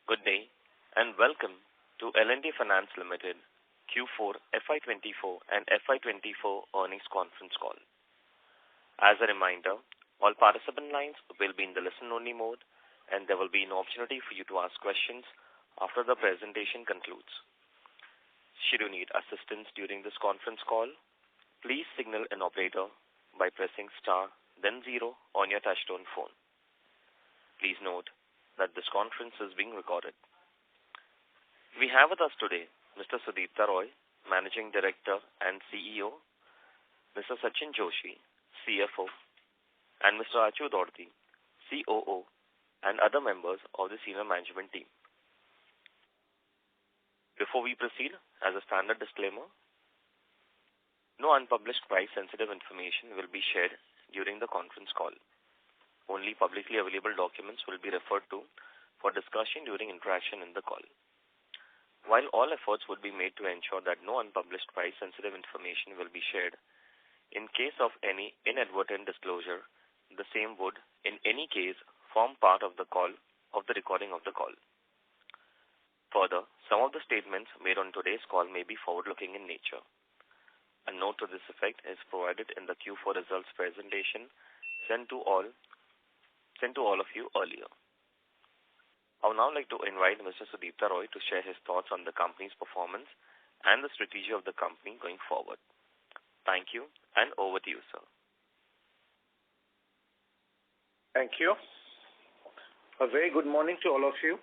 Good day, and welcome to L&T Finance Limited Q4 FY24 and FY24 earnings conference call. As a reminder, all participant lines will be in the listen-only mode, and there will be an opportunity for you to ask questions after the presentation concludes. Should you need assistance during this conference call, please signal an operator by pressing star, then 0 on your touchtone phone. Please note that this conference is being recorded. We have with us today Mr. Sudipta Roy, Managing Director and CEO, Mr. Sachin Joshi, CFO, and Mr. Achu Dorti, COO, and other members of the senior management team. Before we proceed, as a standard disclaimer, no unpublished price-sensitive information will be shared during the conference call. Only publicly available documents will be referred to for discussion during interaction in the call. While all efforts would be made to ensure that no unpublished price-sensitive information will be shared, in case of any inadvertent disclosure, the same would, in any case, form part of the recording of the call. Further, some of the statements made on today's call may be forward-looking in nature. A note to this effect is provided in the Q4 results presentation sent to all of you earlier. I would now like to invite Mr. Sudipta Roy to share his thoughts on the company's performance and the strategy of the company going forward. Thank you, and over to you, sir. Thank you. A very good morning to all of you.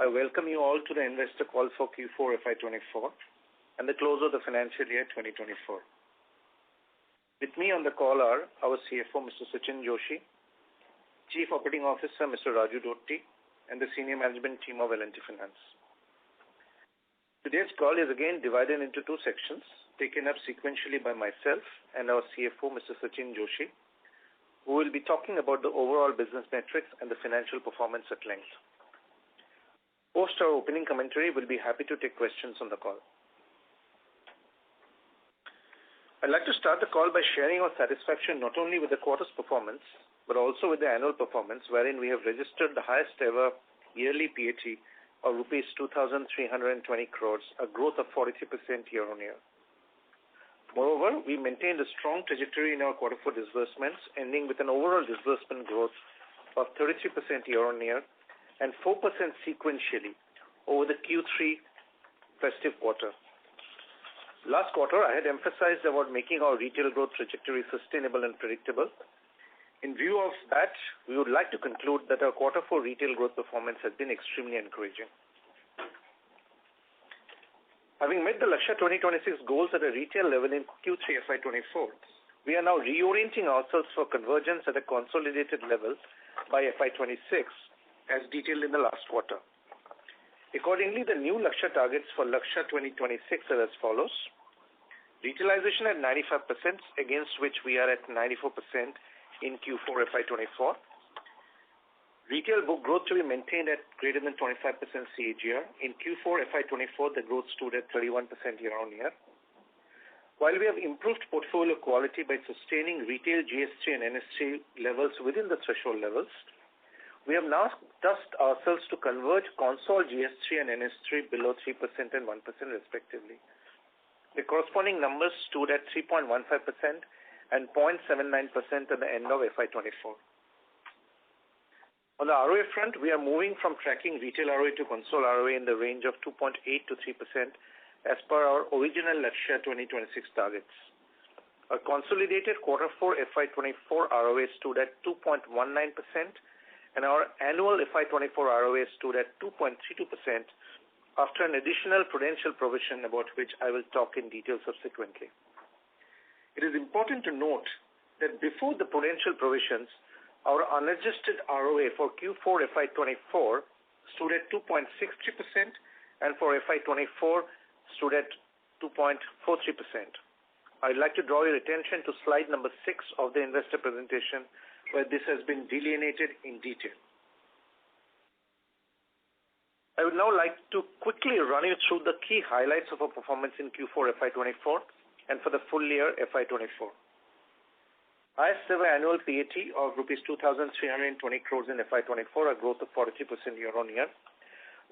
I welcome you all to the investor call for Q4 FY24 and the close of the financial year 2024. With me on the call are our CFO, Mr. Sachin Joshi, Chief Operating Officer, Mr. Raju Dorti, and the senior management team of L&T Finance. Today's call is again divided into two sections, taken up sequentially by myself and our CFO, Mr. Sachin Joshi, who will be talking about the overall business metrics and the financial performance at length. Post our opening commentary, we'll be happy to take questions on the call. I'd like to start the call by sharing our satisfaction not only with the quarter's performance, but also with the annual performance, wherein we have registered the highest ever yearly PAT of rupees 2,320 crores, a growth of 43% year-on-year. Moreover, we maintained a strong trajectory in our quarter four disbursements, ending with an overall disbursement growth of 33% year-on-year and 4% sequentially over the Q3 festive quarter. Last quarter, I had emphasized about making our retail growth trajectory sustainable and predictable. In view of that, we would like to conclude that our quarter four retail growth performance has been extremely encouraging. Having met the Lakshya 2026 goals at a retail level in Q3 FY24, we are now reorienting ourselves for convergence at a consolidated level by FY26, as detailed in the last quarter. Accordingly, the new Lakshya targets for Lakshya 2026 are as follows. Retailization at 95%, against which we are at 94% in Q4 FY24. Retail book growth to be maintained at greater than 25% CAGR. In Q4 FY24, the growth stood at 31% year-on-year. While we have improved portfolio quality by sustaining retail GS3 and NS3 levels within the threshold levels, we have now tasked ourselves to converge Concall GS3 and NS3 below 3% and 1% respectively. The corresponding numbers stood at 3.15% and 0.79% at the end of FY24. On the ROA front, we are moving from tracking retail ROA to console ROA in the range of 2.8 to 3% as per our original Lakshya 2026 targets. Our consolidated quarter 4 FY24 ROA stood at 2.19% and our annual FY24 ROA stood at 2.32% after an additional prudential provision about which I will talk in detail subsequently. It is important to note that before the prudential provisions, our unadjusted ROA for Q4 FY24 stood at 2.63% and for FY24 stood at 2.43%. I'd like to draw your attention to slide number 6 of the investor presentation, where this has been delineated in detail. I would now like to quickly run you through the key highlights of our performance in Q4 FY24 and for the full year FY24. Highest ever annual PAT of rupees 2,320 crores in FY24, a growth of 43% year-on-year.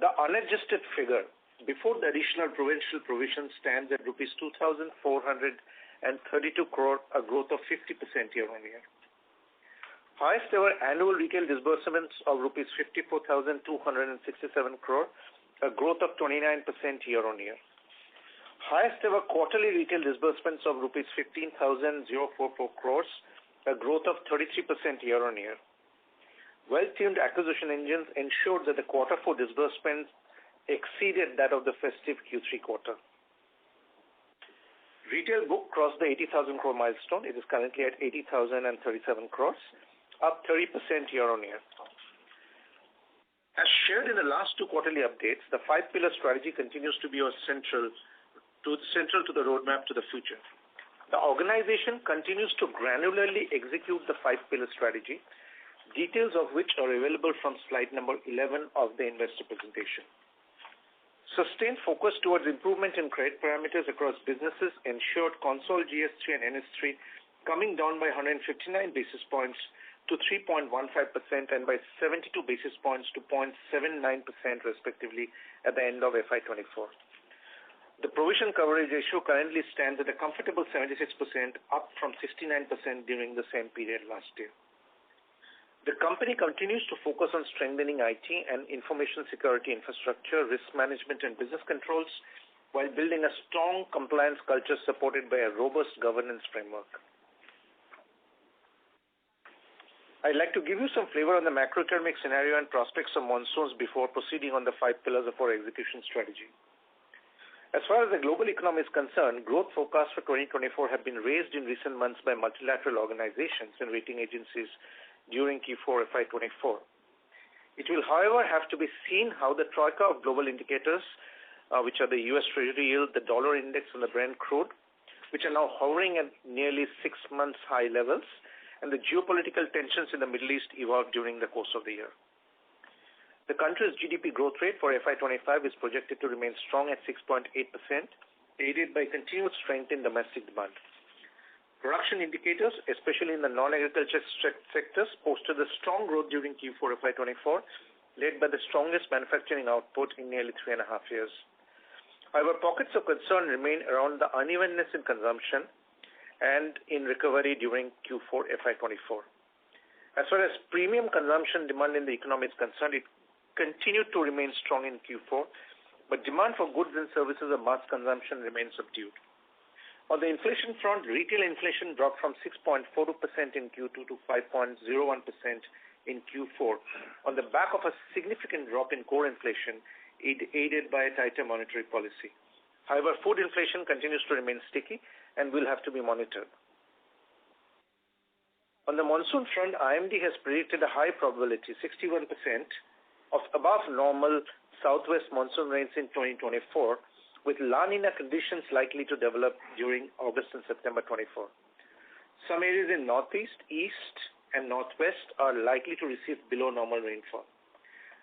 The unadjusted figure before the additional provincial provision stands at rupees 2,432 crore, a growth of 50% year-on-year. Highest ever annual retail disbursements of rupees 54,267 crore, a growth of 29% year-on-year. Highest ever quarterly retail disbursements of rupees 15,044 crores, a growth of 33% year-on-year. Well-tuned acquisition engines ensured that the quarter 4 disbursements exceeded that of the festive Q3 quarter. Retail book crossed the 80,000 crore milestone. It is currently at 80,037 crores, up 30% year-on-year. As shared in the last 2 quarterly updates, the 5-pillar strategy continues to be central to the roadmap to the future. The organization continues to granularly execute the 5-pillar strategy, details of which are available from slide number 11 of the investor presentation. Sustained focus towards improvement in credit parameters across businesses ensured Concall GS3 and NS3 coming down by 159 basis points to 3.15% and by 72 basis points to 0.79% respectively at the end of FY24. The provision coverage ratio currently stands at a comfortable 76%, up from 69% during the same period last year. The company continues to focus on strengthening IT and information security infrastructure, risk management and business controls, while building a strong compliance culture supported by a robust governance framework. I'd like to give you some flavor on the macroeconomic scenario and prospects of monsoons before proceeding on the 5 pillars of our execution strategy. As far as the global economy is concerned, growth forecasts for 2024 have been raised in recent months by multilateral organizations and rating agencies during Q4 FY24. It will, however, have to be seen how the troika of global indicators, which are the U.S. Treasury yield, the dollar index, and the Brent crude, which are now hovering at nearly 6 months high levels, and the geopolitical tensions in the Middle East evolve during the course of the year. The country's GDP growth rate for FY25 is projected to remain strong at 6.8%, aided by continued strength in domestic demand. Production indicators, especially in the non-agriculture sectors, posted a strong growth during Q4 FY24, led by the strongest manufacturing output in nearly 3.5 years. However, pockets of concern remain around the unevenness in consumption and in recovery during Q4 FY24. As far as premium consumption demand in the economy is concerned, it continued to remain strong in Q4, but demand for goods and services of mass consumption remains subdued. On the inflation front, retail inflation dropped from 6.42% in Q2 to 5.01% in Q4 on the back of a significant drop in core inflation aided by a tighter monetary policy. However, food inflation continues to remain sticky and will have to be monitored. On the monsoon front, IMD has predicted a high probability, 61%, of above normal southwest monsoon rains in 2024, with La Nina conditions likely to develop during August and September 24. Some areas in northeast, east, and northwest are likely to receive below normal rainfall.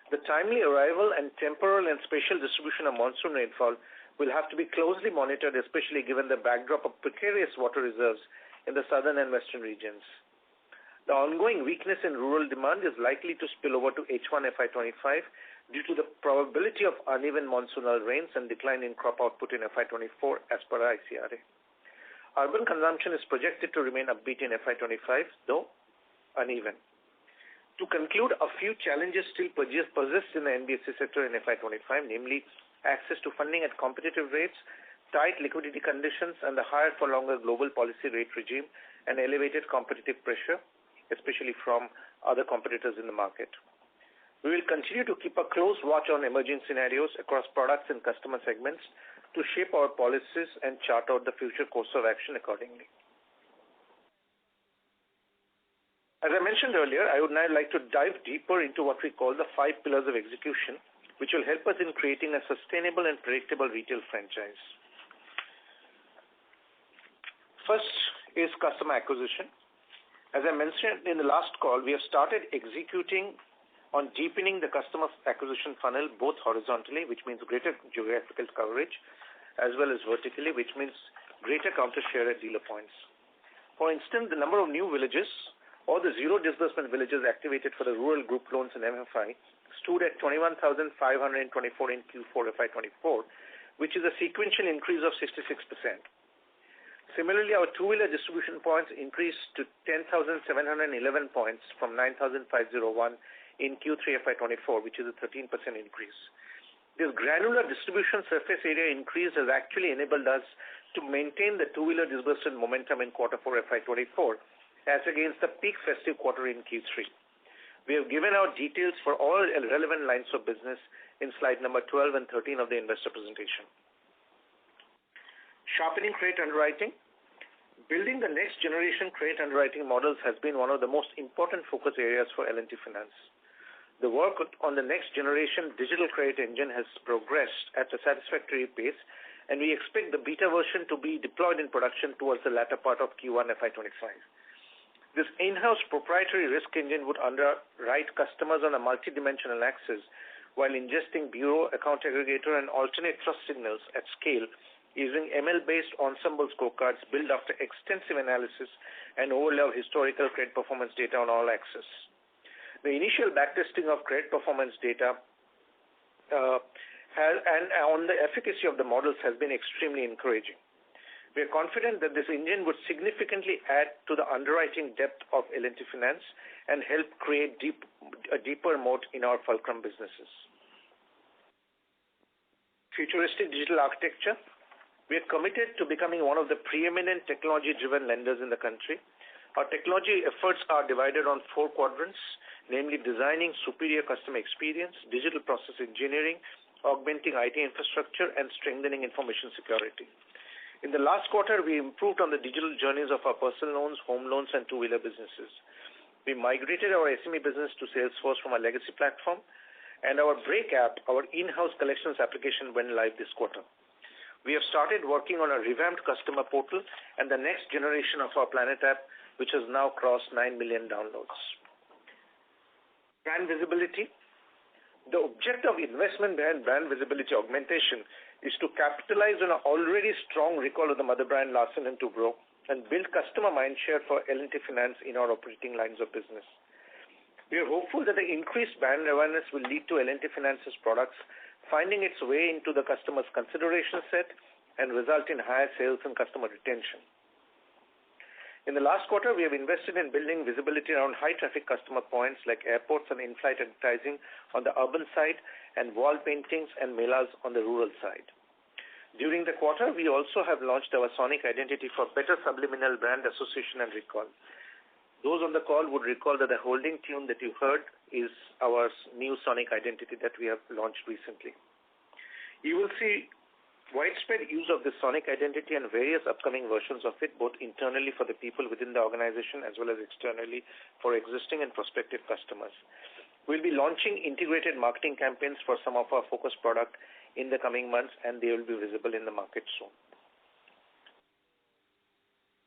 The timely arrival and temporal and spatial distribution of monsoon rainfall will have to be closely monitored, especially given the backdrop of precarious water reserves in the southern and western regions. The ongoing weakness in rural demand is likely to spill over to H1 FY25 due to the probability of uneven monsoonal rains and decline in crop output in FY24 as per ICRA. Urban consumption is projected to remain upbeat in FY25, though uneven. To conclude, a few challenges still persist in the NBFC sector in FY25, namely access to funding at competitive rates, tight liquidity conditions, and the higher for longer global policy rate regime and elevated competitive pressure, especially from other competitors in the market. We will continue to keep a close watch on emerging scenarios across products and customer segments to shape our policies and chart out the future course of action accordingly. As I mentioned earlier, I would now like to dive deeper into what we call the 5 pillars of execution, which will help us in creating a sustainable and predictable retail franchise. First is customer acquisition. As I mentioned in the last call, we have started executing on deepening the customer acquisition funnel both horizontally, which means greater geographical coverage, as well as vertically, which means greater counter share at dealer points. For instance, the number of new villages or the zero disbursement villages activated for the rural group loans in MFI stood at 21,524 in Q4 FY24, which is a sequential increase of 66%. Similarly, our two-wheeler distribution points increased to 10,711 points from 9,501 in Q3 FY24, which is a 13% increase. This granular distribution surface area increase has actually enabled us to maintain the two-wheeler disbursement momentum in Q4 FY24 as against the peak festive quarter in Q3. We have given out details for all relevant lines of business in slide number 12 and 13 of the investor presentation. Sharpening credit underwriting. Building the next generation credit underwriting models has been one of the most important focus areas for L&T Finance. The work on the next generation digital credit engine has progressed at a satisfactory pace, and we expect the beta version to be deployed in production towards the latter part of Q1 FY25. This in-house proprietary risk engine would underwrite customers on a multi-dimensional axis while ingesting bureau, account aggregator, and alternate trust signals at scale using ML-based ensemble scorecards built after extensive analysis and overlay of historical credit performance data on all axes. The initial backtesting of credit performance data and on the efficacy of the models has been extremely encouraging. We are confident that this engine would significantly add to the underwriting depth of L&T Finance and help create a deeper moat in our fulcrum businesses. Futuristic digital architecture. We are committed to becoming one of the preeminent technology-driven lenders in the country. Our technology efforts are divided on 4 quadrants, namely designing superior customer experience, digital process engineering, augmenting IT infrastructure, and strengthening information security. In the last quarter, we improved on the digital journeys of our personal loans, home loans, and two-wheeler businesses. We migrated our SME business to Salesforce from our legacy platform, and our Break app, our in-house collections application, went live this quarter. We have started working on a revamped customer portal and the next generation of our Planet app, which has now crossed 9 million downloads. Brand visibility. The objective of investment behind brand visibility augmentation is to capitalize on an already strong recall of the mother brand Larsen & Toubro and build customer mindshare for L&T Finance in our operating lines of business. We are hopeful that the increased brand awareness will lead to L&T Finance's products finding its way into the customer's consideration set and result in higher sales and customer retention. In the last quarter, we have invested in building visibility around high-traffic customer points like airports and in-flight advertising on the urban side and wall paintings and melas on the rural side. During the quarter, we also have launched our Sonic Identity for better subliminal brand association and recall. Those on the call would recall that the holding tune that you heard is our new Sonic Identity that we have launched recently. You will see widespread use of this Sonic Identity and various upcoming versions of it, both internally for the people within the organization as well as externally for existing and prospective customers. We'll be launching integrated marketing campaigns for some of our focus product in the coming months, and they will be visible in the market soon.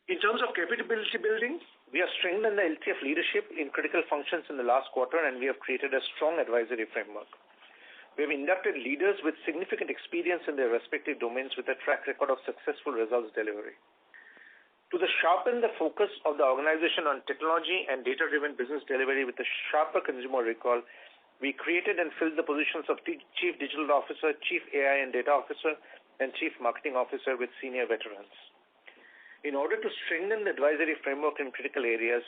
In terms of capability building, we have strengthened the LTF leadership in critical functions in the last quarter, and we have created a strong advisory framework. We have inducted leaders with significant experience in their respective domains with a track record of successful results delivery. To sharpen the focus of the organization on technology and data-driven business delivery with a sharper consumer recall, we created and filled the positions of Chief Digital Officer, Chief AI and Data Officer, and Chief Marketing Officer with senior veterans. In order to strengthen the advisory framework in critical areas,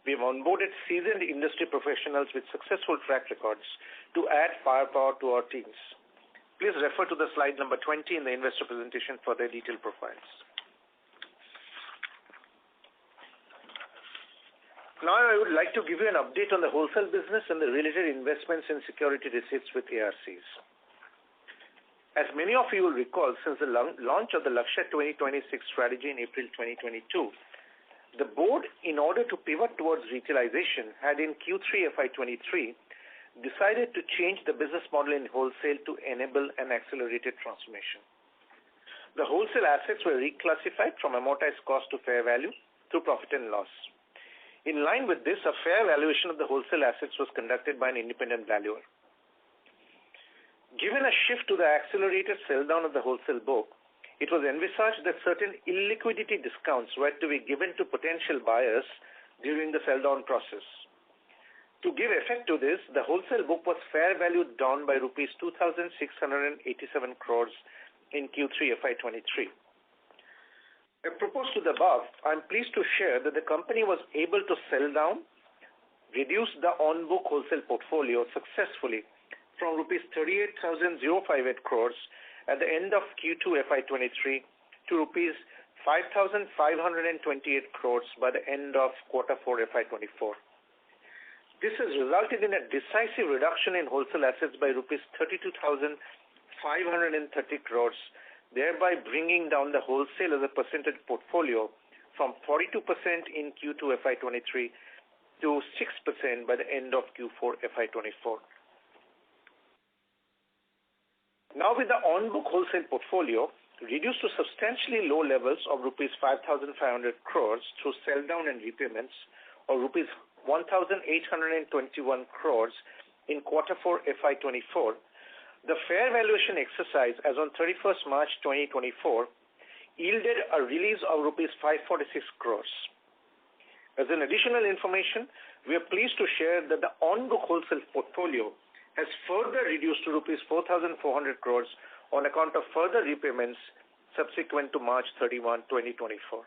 we have onboarded seasoned industry professionals with successful track records to add firepower to our teams. Please refer to the slide number 20 in the investor presentation for their detailed profiles. Now I would like to give you an update on the wholesale business and the related investments in security receipts with ARCs. As many of you will recall, since the launch of the Lakshya 2026 strategy in April 2022, the board, in order to pivot towards retailization, had in Q3 FY23 decided to change the business model in wholesale to enable an accelerated transformation. The wholesale assets were reclassified from amortized cost to fair value through profit and loss. In line with this, a fair valuation of the wholesale assets was conducted by an independent valuer. Given a shift to the accelerated sell-down of the wholesale book, it was envisaged that certain illiquidity discounts were to be given to potential buyers during the sell-down process. To give effect to this, the wholesale book was fair valued down by rupees 2,687 crores in Q3 FY23. Apropos to the above, I am pleased to share that the company was able to sell down, reduce the on-book wholesale portfolio successfully from rupees 38,058 crores at the end of Q2 FY23 to rupees 5,528 crores by the end of Q4 FY24. This has resulted in a decisive reduction in wholesale assets by rupees 32,530 crores, thereby bringing down the wholesale as a percentage portfolio from 42% in Q2 FY23 to 6% by the end of Q4 FY24. Now with the on-book wholesale portfolio reduced to substantially low levels of rupees 5,500 crores through sell-down and repayments, or rupees 1,821 crores in Q4 FY24, the fair valuation exercise as on 31st March 2024 yielded a release of rupees 546 crores. As an additional information, we are pleased to share that the on-book wholesale portfolio has further reduced to rupees 4,400 crores on account of further repayments subsequent to March 31, 2024.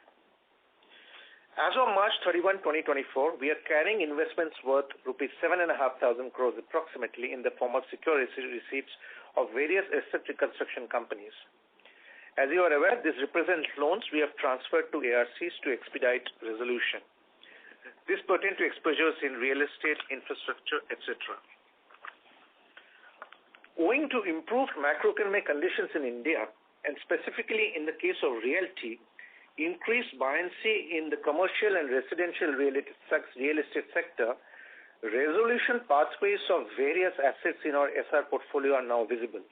As of March 31, 2024, we are carrying investments worth rupees 7,500 crores approximately in the form of security receipts of various asset reconstruction companies. As you are aware, this represents loans we have transferred to ARCs to expedite resolution. This pertains to exposures in real estate, infrastructure, etc. Owing to improved macroeconomic conditions in India, and specifically in the case of realty, increased buoyancy in the commercial and residential real estate sector, resolution pathways of various assets in our SR portfolio are now visible.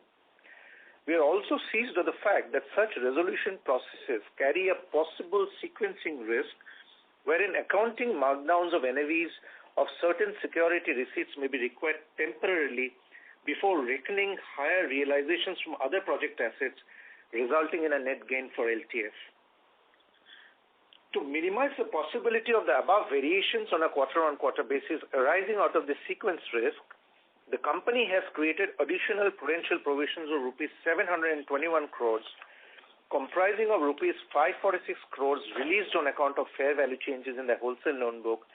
We are also seized of the fact that such resolution processes carry a possible sequencing risk wherein accounting markdowns of NAVs of certain security receipts may be required temporarily before reckoning higher realizations from other project assets, resulting in a net gain for LTF. To minimize the possibility of the above variations on a quarter-on-quarter basis arising out of this sequence risk, the company has created additional prudential provisions of rupees 721 crores, comprising of rupees 546 crores released on account of fair value changes in the wholesale loan book,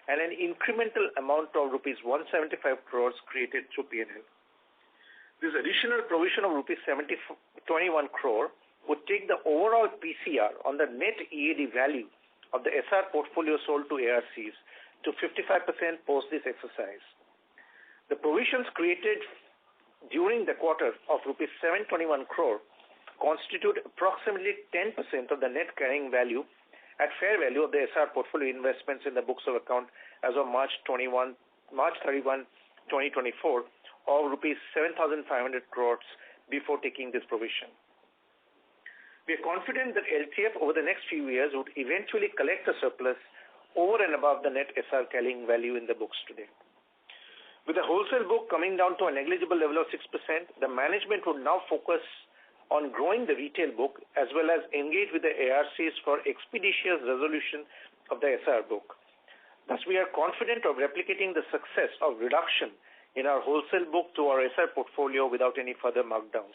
and an incremental amount of rupees 175 crores created through P&L. This additional provision of rupees 21 crore would take the overall PCR on the net EAD value of the SR portfolio sold to ARCs to 55% post this exercise. The provisions created during the quarter of rupees 721 crore constitute approximately 10% of the net carrying value at fair value of the SR portfolio investments in the books of account as of March 31, 2024, of rupees 7,500 crores before taking this provision. We are confident that LTF over the next few years would eventually collect a surplus over and above the net SR carrying value in the books today. With the wholesale book coming down to a negligible level of 6%, the management would now focus on growing the retail book as well as engage with the ARCs for expeditious resolution of the SR book. Thus, we are confident of replicating the success of reduction in our wholesale book to our SR portfolio without any further markdowns.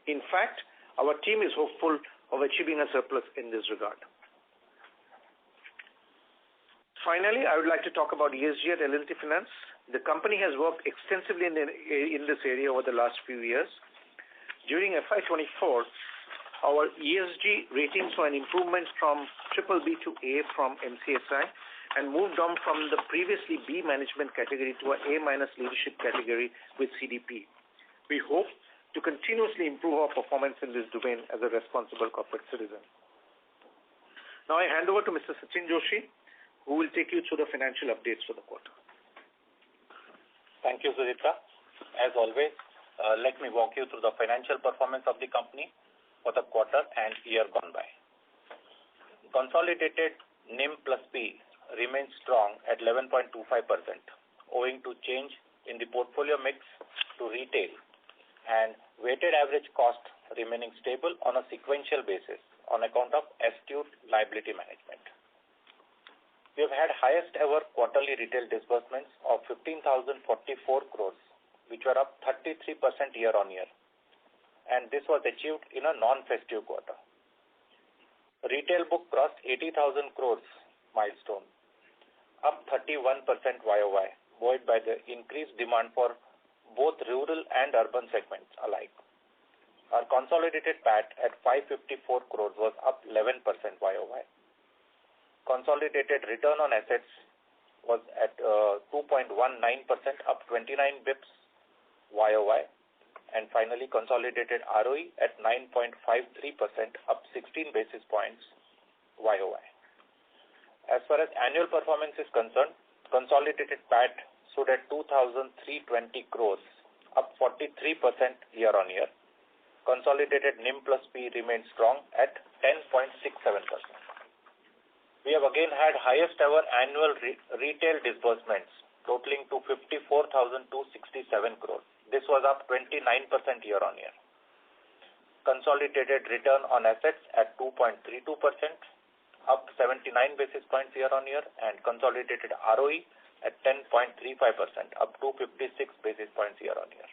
In fact, our team is hopeful of achieving a surplus in this regard. Finally, I would like to talk about ESG at L&T Finance. The company has worked extensively in this area over the last few years. During FY24, our ESG ratings saw an improvement from BBB to A from MCSI and moved on from the previously B management category to a A- leadership category with CDP. We hope to continuously improve our performance in this domain as a responsible corporate citizen. Now I hand over to Mr. Sachin Joshi, who will take you through the financial updates for the quarter. Thank you, Sudipta. As always, let me walk you through the financial performance of the company for the quarter and year gone by. Consolidated NIM plus P remains strong at 11.25%, owing to change in the portfolio mix to retail and weighted average cost remaining stable on a sequential basis on account of astute liability management. We have had highest ever quarterly retail disbursements of 15,044 crores, which were up 33% year-on-year, and this was achieved in a non-festive quarter. Retail book crossed 80,000 crores milestone, up 31% YOY, buoyed by the increased demand for both rural and urban segments alike. Our consolidated PAT at 554 crores was up 11% YOY. Consolidated return on assets was at 2.19%, up 29 bips YOY. And finally, consolidated ROE at 9.53%, up 16 basis points YOY. As far as annual performance is concerned, consolidated PAT stood at 2,320 crores, up 43% year-on-year. Consolidated NIM plus P remained strong at 10.67%. We have again had highest ever annual retail disbursements totaling to 54,267 crores. This was up 29% year-on-year. Consolidated return on assets at 2.32%, up 79 basis points year-on-year, and consolidated ROE at 10.35%, up 256 basis points year-on-year.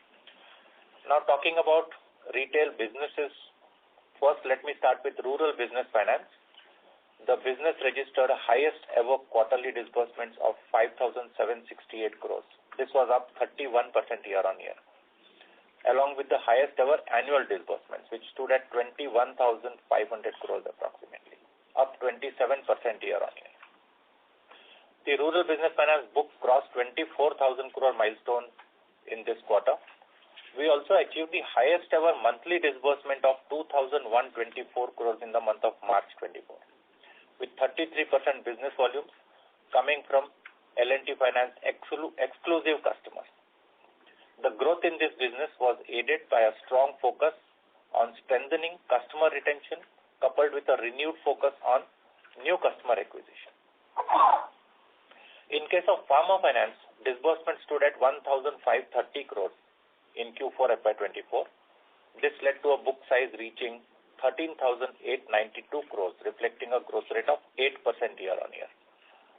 Now talking about retail businesses, first let me start with rural business finance. The business registered a highest ever quarterly disbursements of 5,768 crores. This was up 31% year-on-year, along with the highest ever annual disbursements, which stood at 21,500 crores approximately, up 27% year-on-year. The rural business finance book crossed 24,000 crore milestone in this quarter. We also achieved the highest ever monthly disbursement of 2,124 crores in the month of March 24, with 33% business volumes coming from L&T Finance exclusive customers. The growth in this business was aided by a strong focus on strengthening customer retention, coupled with a renewed focus on new customer acquisition. In case of farmer finance, disbursement stood at 1,530 crores in Q4 FY24. This led to a book size reaching 13,892 crores, reflecting a growth rate of 8% year-on-year.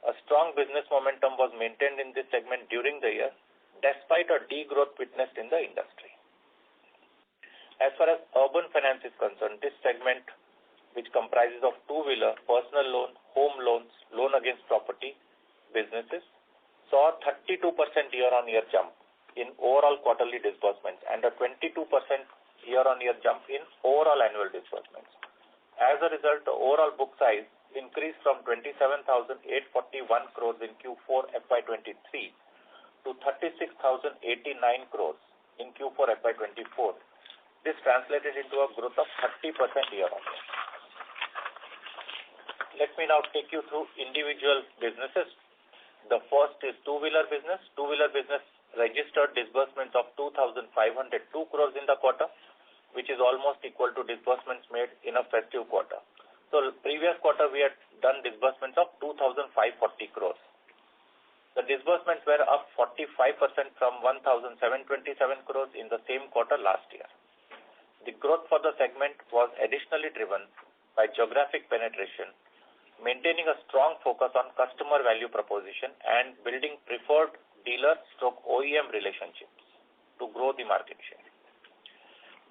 A strong business momentum was maintained in this segment during the year, despite a degrowth witnessed in the industry. As far as urban finance is concerned, this segment, which comprises of two-wheeler, personal loan, home loans, loan against property businesses, saw a 32% year-on-year jump in overall quarterly disbursements and a 22% year-on-year jump in overall annual disbursements. As a result, the overall book size increased from 27,841 crores in Q4 FY23 to 36,089 crores in Q4 FY24. This translated into a growth of 30% year-on-year. Let me now take you through individual businesses. The first is two-wheeler business. Two-wheeler business registered disbursements of 2,502 crores in the quarter, which is almost equal to disbursements made in a festive quarter. So previous quarter we had done disbursements of 2,540 crores. The disbursements were up 45% from 1,727 crores in the same quarter last year. The growth for the segment was additionally driven by geographic penetration, maintaining a strong focus on customer value proposition and building preferred dealer/OEM relationships to grow the market share.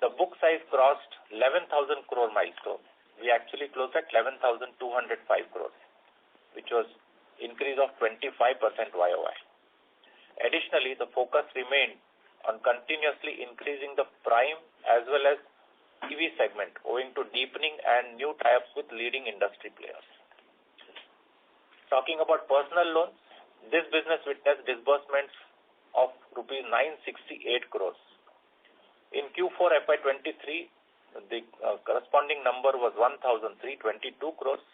The book size crossed 11,000 crore milestone. We actually closed at 11,205 crores, which was increase of 25% YOY. Additionally, the focus remained on continuously increasing the prime as well as EV segment, owing to deepening and new tie-ups with leading industry players. Talking about personal loans, this business witnessed disbursements of rupees 968 crores. In Q4 FY23, the corresponding number was 1,322 crores.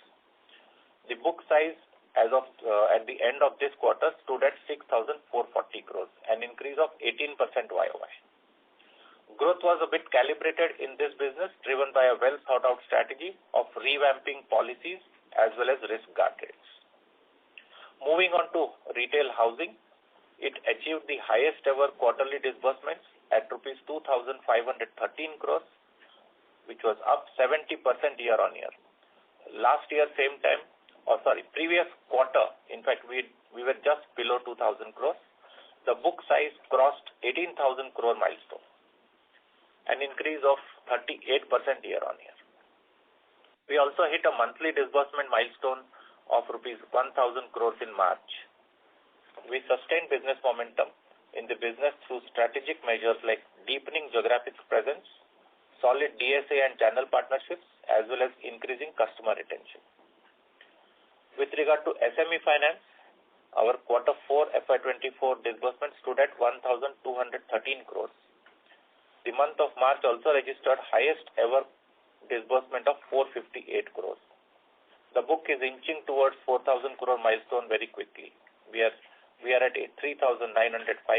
The book size as of at the end of this quarter stood at 6,440 crores, an increase of 18% YOY. Growth was a bit calibrated in this business, driven by a well-thought-out strategy of revamping policies as well as risk guardrails. Moving on to retail housing, it achieved the highest ever quarterly disbursements at rupees 2,513 crores, which was up 70% year-on-year. Previous quarter, in fact, we were just below 2,000 crores. The book size crossed 18,000 crore milestone, an increase of 38% year-on-year. We also hit a monthly disbursement milestone of rupees 1,000 crores in March. We sustained business momentum in the business through strategic measures like deepening geographic presence, solid DSA and channel partnerships, as well as increasing customer retention. With regard to SME finance, our quarter 4 FY24 disbursement stood at 1,213 crores. The month of March also registered highest ever disbursement of 458 crores. The book is inching towards 4,000 crore milestone very quickly. We are at 3,905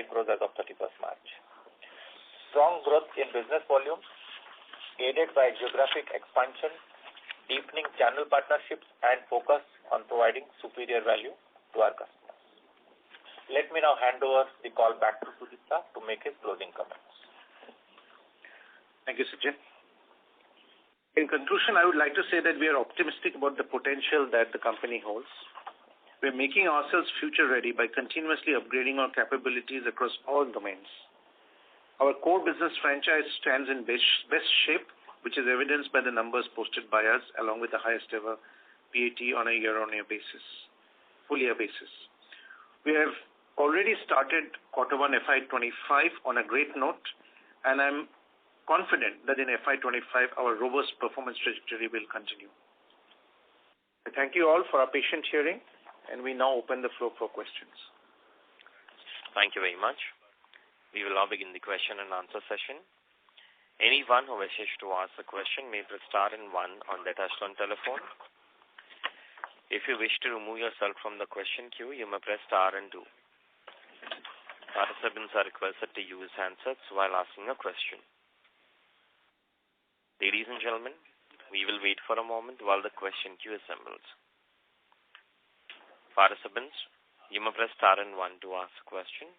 crores as of 31st March. Strong growth in business volumes, aided by geographic expansion, deepening channel partnerships, and focus on providing superior value to our customers. Let me now hand over the call back to Sudipta to make his closing comments. Thank you, Sachin. In conclusion, I would like to say that we are optimistic about the potential that the company holds. We are making ourselves future ready by continuously upgrading our capabilities across all domains. Our core business franchise stands in best shape, which is evidenced by the numbers posted by us, along with the highest ever PAT on a year-on-year basis, full year basis. We have already started quarter 1 FY25 on a great note, and I'm confident that in FY25 our robust performance trajectory will continue. I thank you all for our patient hearing, and we now open the floor for questions. Thank you very much. We will now begin the question and answer session. Anyone who wishes to ask a question may press star and 1 on their touchtone telephone. If you wish to remove yourself from the question queue, you may press star and 2. Participants are requested to use handsets while asking a question. Ladies and gentlemen, we will wait for a moment while the question queue assembles. Participants, you may press star and 1 to ask a question.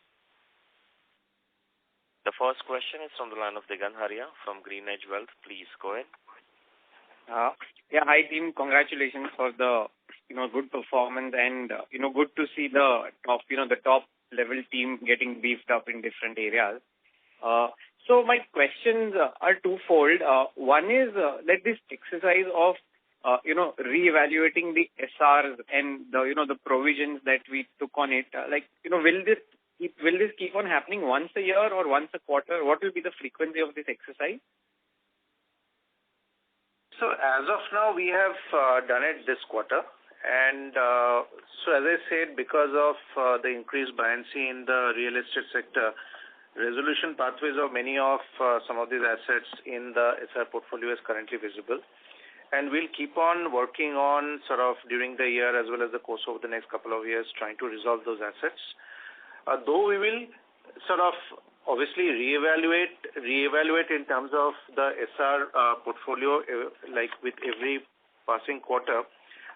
The first question is from the line of Digan Haria from GreenEdge Wealth. Please go ahead. Hi team. Congratulations for the good performance and good to see the top level team getting beefed up in different areas. So my questions are twofold. One is that this exercise of reevaluating the SRs and the provisions that we took on it. Will this keep on happening once a year or once a quarter? What will be the frequency of this exercise? So as of now, we have done it this quarter. And so as I said, because of the increased buoyancy in the real estate sector, resolution pathways of many of some of these assets in the SR portfolio is currently visible. And we'll keep on working on sort of during the year as well as the course of the next couple of years trying to resolve those assets. Though we will sort of obviously reevaluate in terms of the SR portfolio like with every passing quarter.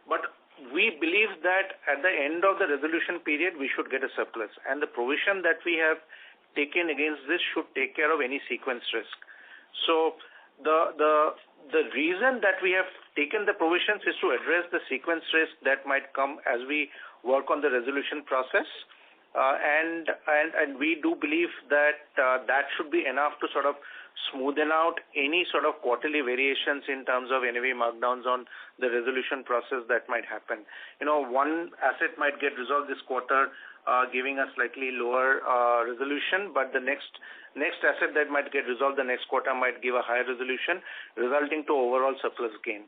But we believe that at the end of the resolution period, we should get a surplus. And the provision that we have taken against this should take care of any sequence risk. So the reason that we have taken the provisions is to address the sequence risk that might come as we work on the resolution process. And we do believe that that should be enough to sort of smoothen out any sort of quarterly variations in terms of NAV markdowns on the resolution process that might happen. One asset might get resolved this quarter, giving us slightly lower resolution, but the next asset that might get resolved the next quarter might give a higher resolution, resulting to overall surplus gain.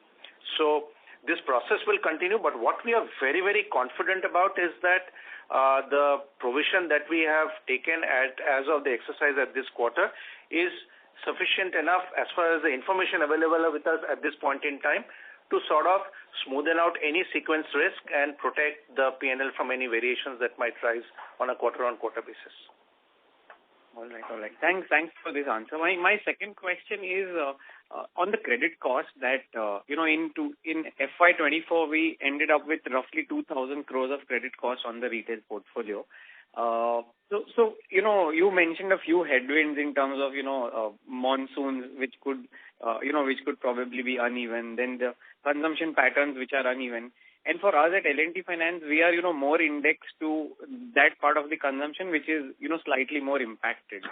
So this process will continue, but what we are very, very confident about is that the provision that we have taken as of the exercise at this quarter is sufficient enough as far as the information available with us at this point in time to sort of smoothen out any sequence risk and protect the P&L from any variations that might rise on a quarter-on-quarter basis. All right. Thanks for this answer. My second question is on the credit cost that in FY24 we ended up with roughly 2,000 crores of credit cost on the retail portfolio. So you mentioned a few headwinds in terms of monsoons, which could probably be uneven. Then the consumption patterns, which are uneven. And for us at L&T Finance, we are more indexed to that part of the consumption, which is slightly more impacted.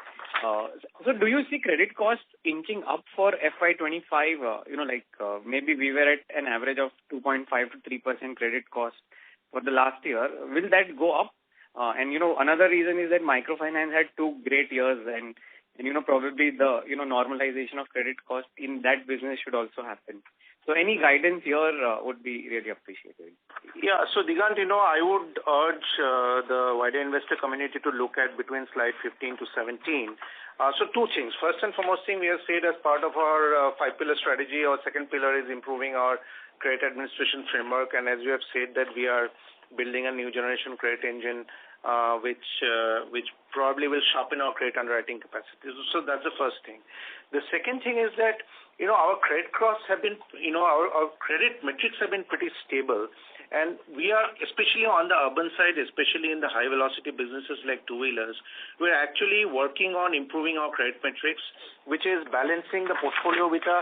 So do you see credit costs inching up for FY25? Maybe we were at an average of 2.5 to 3% credit cost for the last year. Will that go up? And another reason is that microfinance had 2 great years, and probably the normalization of credit cost in that business should also happen. So any guidance here would be really appreciated. Yeah. So Digant, I would urge the wider investor community to look at between slide 15 to 17. So 2 things. First and foremost thing, we have said as part of our 5-pillar strategy, our second pillar is improving our credit administration framework. And as you have said that we are building a new generation credit engine, which probably will sharpen our credit underwriting capacity. So that's the first thing. The second thing is that, our credit costs have been, our credit metrics have been pretty stable. And we are, especially on the urban side, especially in the high velocity businesses like two-wheelers, we're actually working on improving our credit metrics, which is balancing the portfolio with a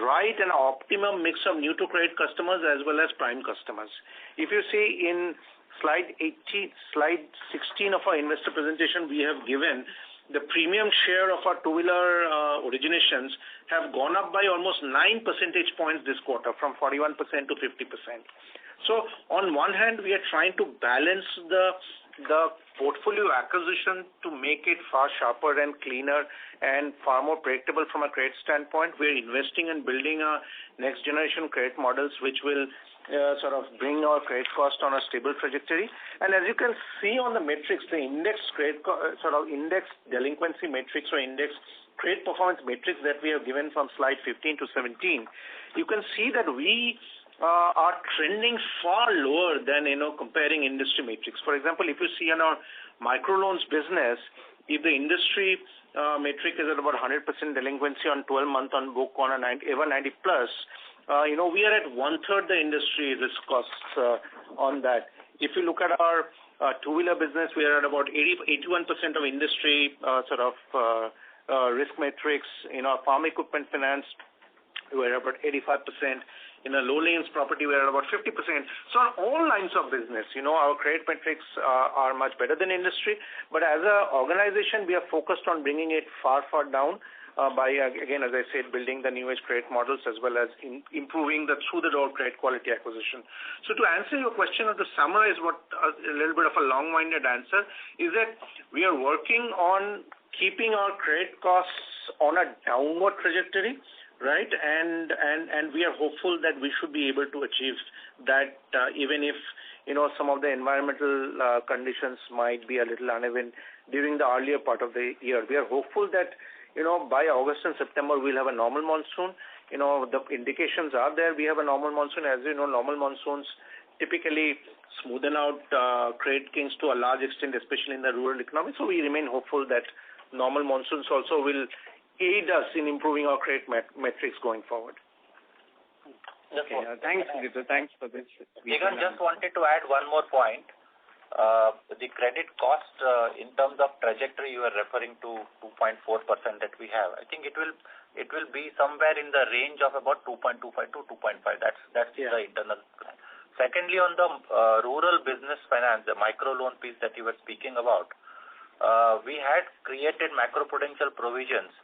right and optimum mix of new to credit customers as well as prime customers. If you see in slide 16 of our investor presentation, we have given the premium share of our two-wheeler originations have gone up by almost 9 percentage points this quarter, from 41% to 50%. So on one hand, we are trying to balance the portfolio acquisition to make it far sharper and cleaner and far more predictable from a credit standpoint. We're investing in building a next generation credit models, which will sort of bring our credit cost on a stable trajectory. And as you can see on the metrics, the index index delinquency metrics or index credit performance metrics that we have given from slide 15 to 17, you can see that we are trending far lower than comparing industry metrics. For example, if you see in our microloans business, if the industry metric is at about 100% delinquency on 12-month on book on a ever 90 plus, we are at 1/3 the industry risk costs on that. If you look at our two-wheeler business, we are at about 81% of industry risk metrics. In our farm equipment finance, we are about 85%. In a low lanes property, we are at about 50%. So on all lines of business, our credit metrics are much better than industry. But as an organization, we are focused on bringing it far down by, again, as I said, building the new age credit models as well as improving the through-the-door credit quality acquisition. So to answer your question, or to summarize what a little bit of a long-winded answer, is that we are working on keeping our credit costs on a downward trajectory, right? And we are hopeful that we should be able to achieve that even if, some of the environmental conditions might be a little uneven during the earlier part of the year. We are hopeful that by August and September, we'll have a normal monsoon. The indications are there. We have a normal monsoon. As you know, normal monsoons typically smoothen out credit kings to a large extent, especially in the rural economy. So we remain hopeful that normal monsoons also will aid us in improving our credit metrics going forward. Okay. Thanks, Vidya. Thanks for this. Digant, just wanted to add one more point. The credit cost in terms of trajectory you are referring to 2.4% that we have. I think it will be somewhere in the range of about 2.25 to 2.5. That's the internal plan. Secondly, on the rural business finance, the micro loan piece that you were speaking about, we had created macroprudential provisions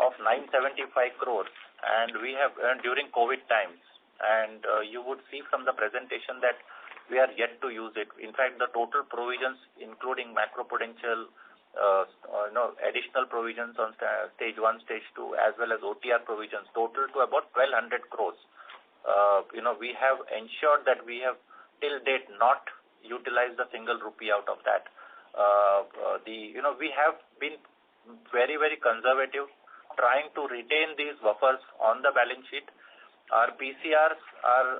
of 975 crores, and we have earned during COVID times. And you would see from the presentation that we are yet to use it. In fact, the total provisions, including macroprudential, additional provisions on stage 1, stage 2, as well as OTR provisions, total to about 1,200 crores. We have ensured that we have till date not utilized a single rupee out of that. We have been very, very conservative, trying to retain these buffers on the balance sheet. Our PCRs are,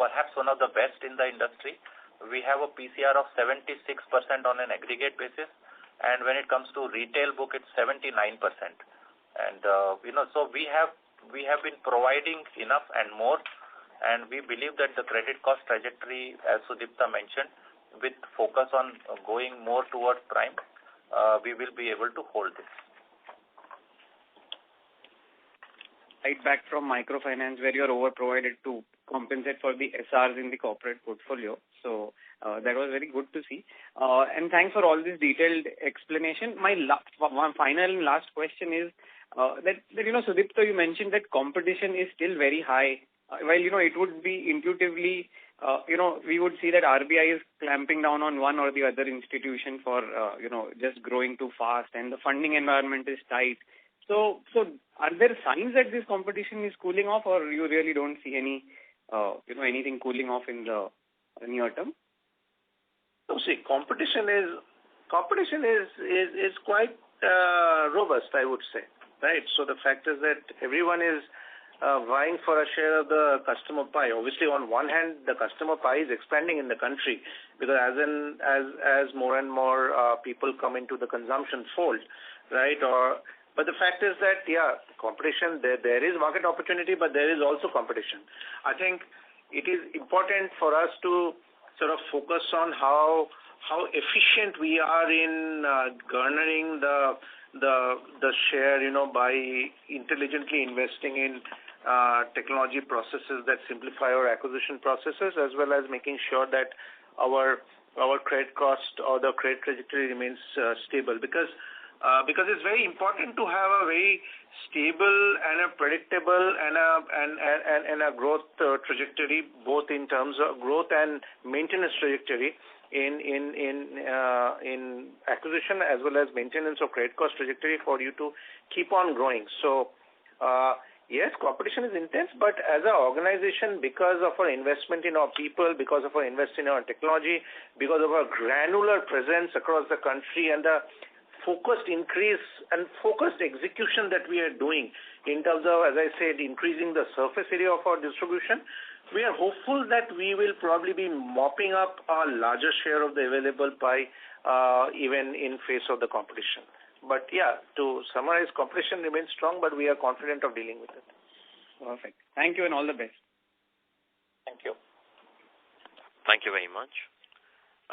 perhaps one of the best in the industry. We have a PCR of 76% on an aggregate basis, and when it comes to retail book, it's 79%. And so we have been providing enough and more, and we believe that the credit cost trajectory, as Sudipta mentioned, with focus on going more towards prime, we will be able to hold this. Right back from microfinance where you are over-provided to compensate for the SRs in the corporate portfolio. So that was very good to see. And thanks for all this detailed explanation. My one final and last question is that Sudipta, you mentioned that competition is still very high. While, it would be intuitively, we would see that RBI is clamping down on one or the other institution for, just growing too fast, and the funding environment is tight. So are there signs that this competition is cooling off, or you really don't see any, anything cooling off in the near term? No, see, competition is quite robust, I would say, right? So the fact is that everyone is vying for a share of the customer pie. Obviously, on one hand, the customer pie is expanding in the country because as more and more people come into the consumption fold, right? But the fact is that, competition, there is market opportunity, but there is also competition. I think it is important for us to sort of focus on how efficient we are in garnering the share, by intelligently investing in technology processes that simplify our acquisition processes, as well as making sure that our credit cost or the credit trajectory remains stable. Because it's very important to have a very stable and a predictable and a growth trajectory, both in terms of growth and maintenance trajectory in acquisition, as well as maintenance of credit cost trajectory for you to keep on growing. So yes, competition is intense, but as an organization, because of our investment in our people, because of our investment in our technology, because of our granular presence across the country, and the focused increase and focused execution that we are doing in terms of, as I said, increasing the surface area of our distribution, we are hopeful that we will probably be mopping up a larger share of the available pie even in face of the competition. But to summarize, competition remains strong, but we are confident of dealing with it. Perfect. Thank you and all the best. Thank you. Thank you very much.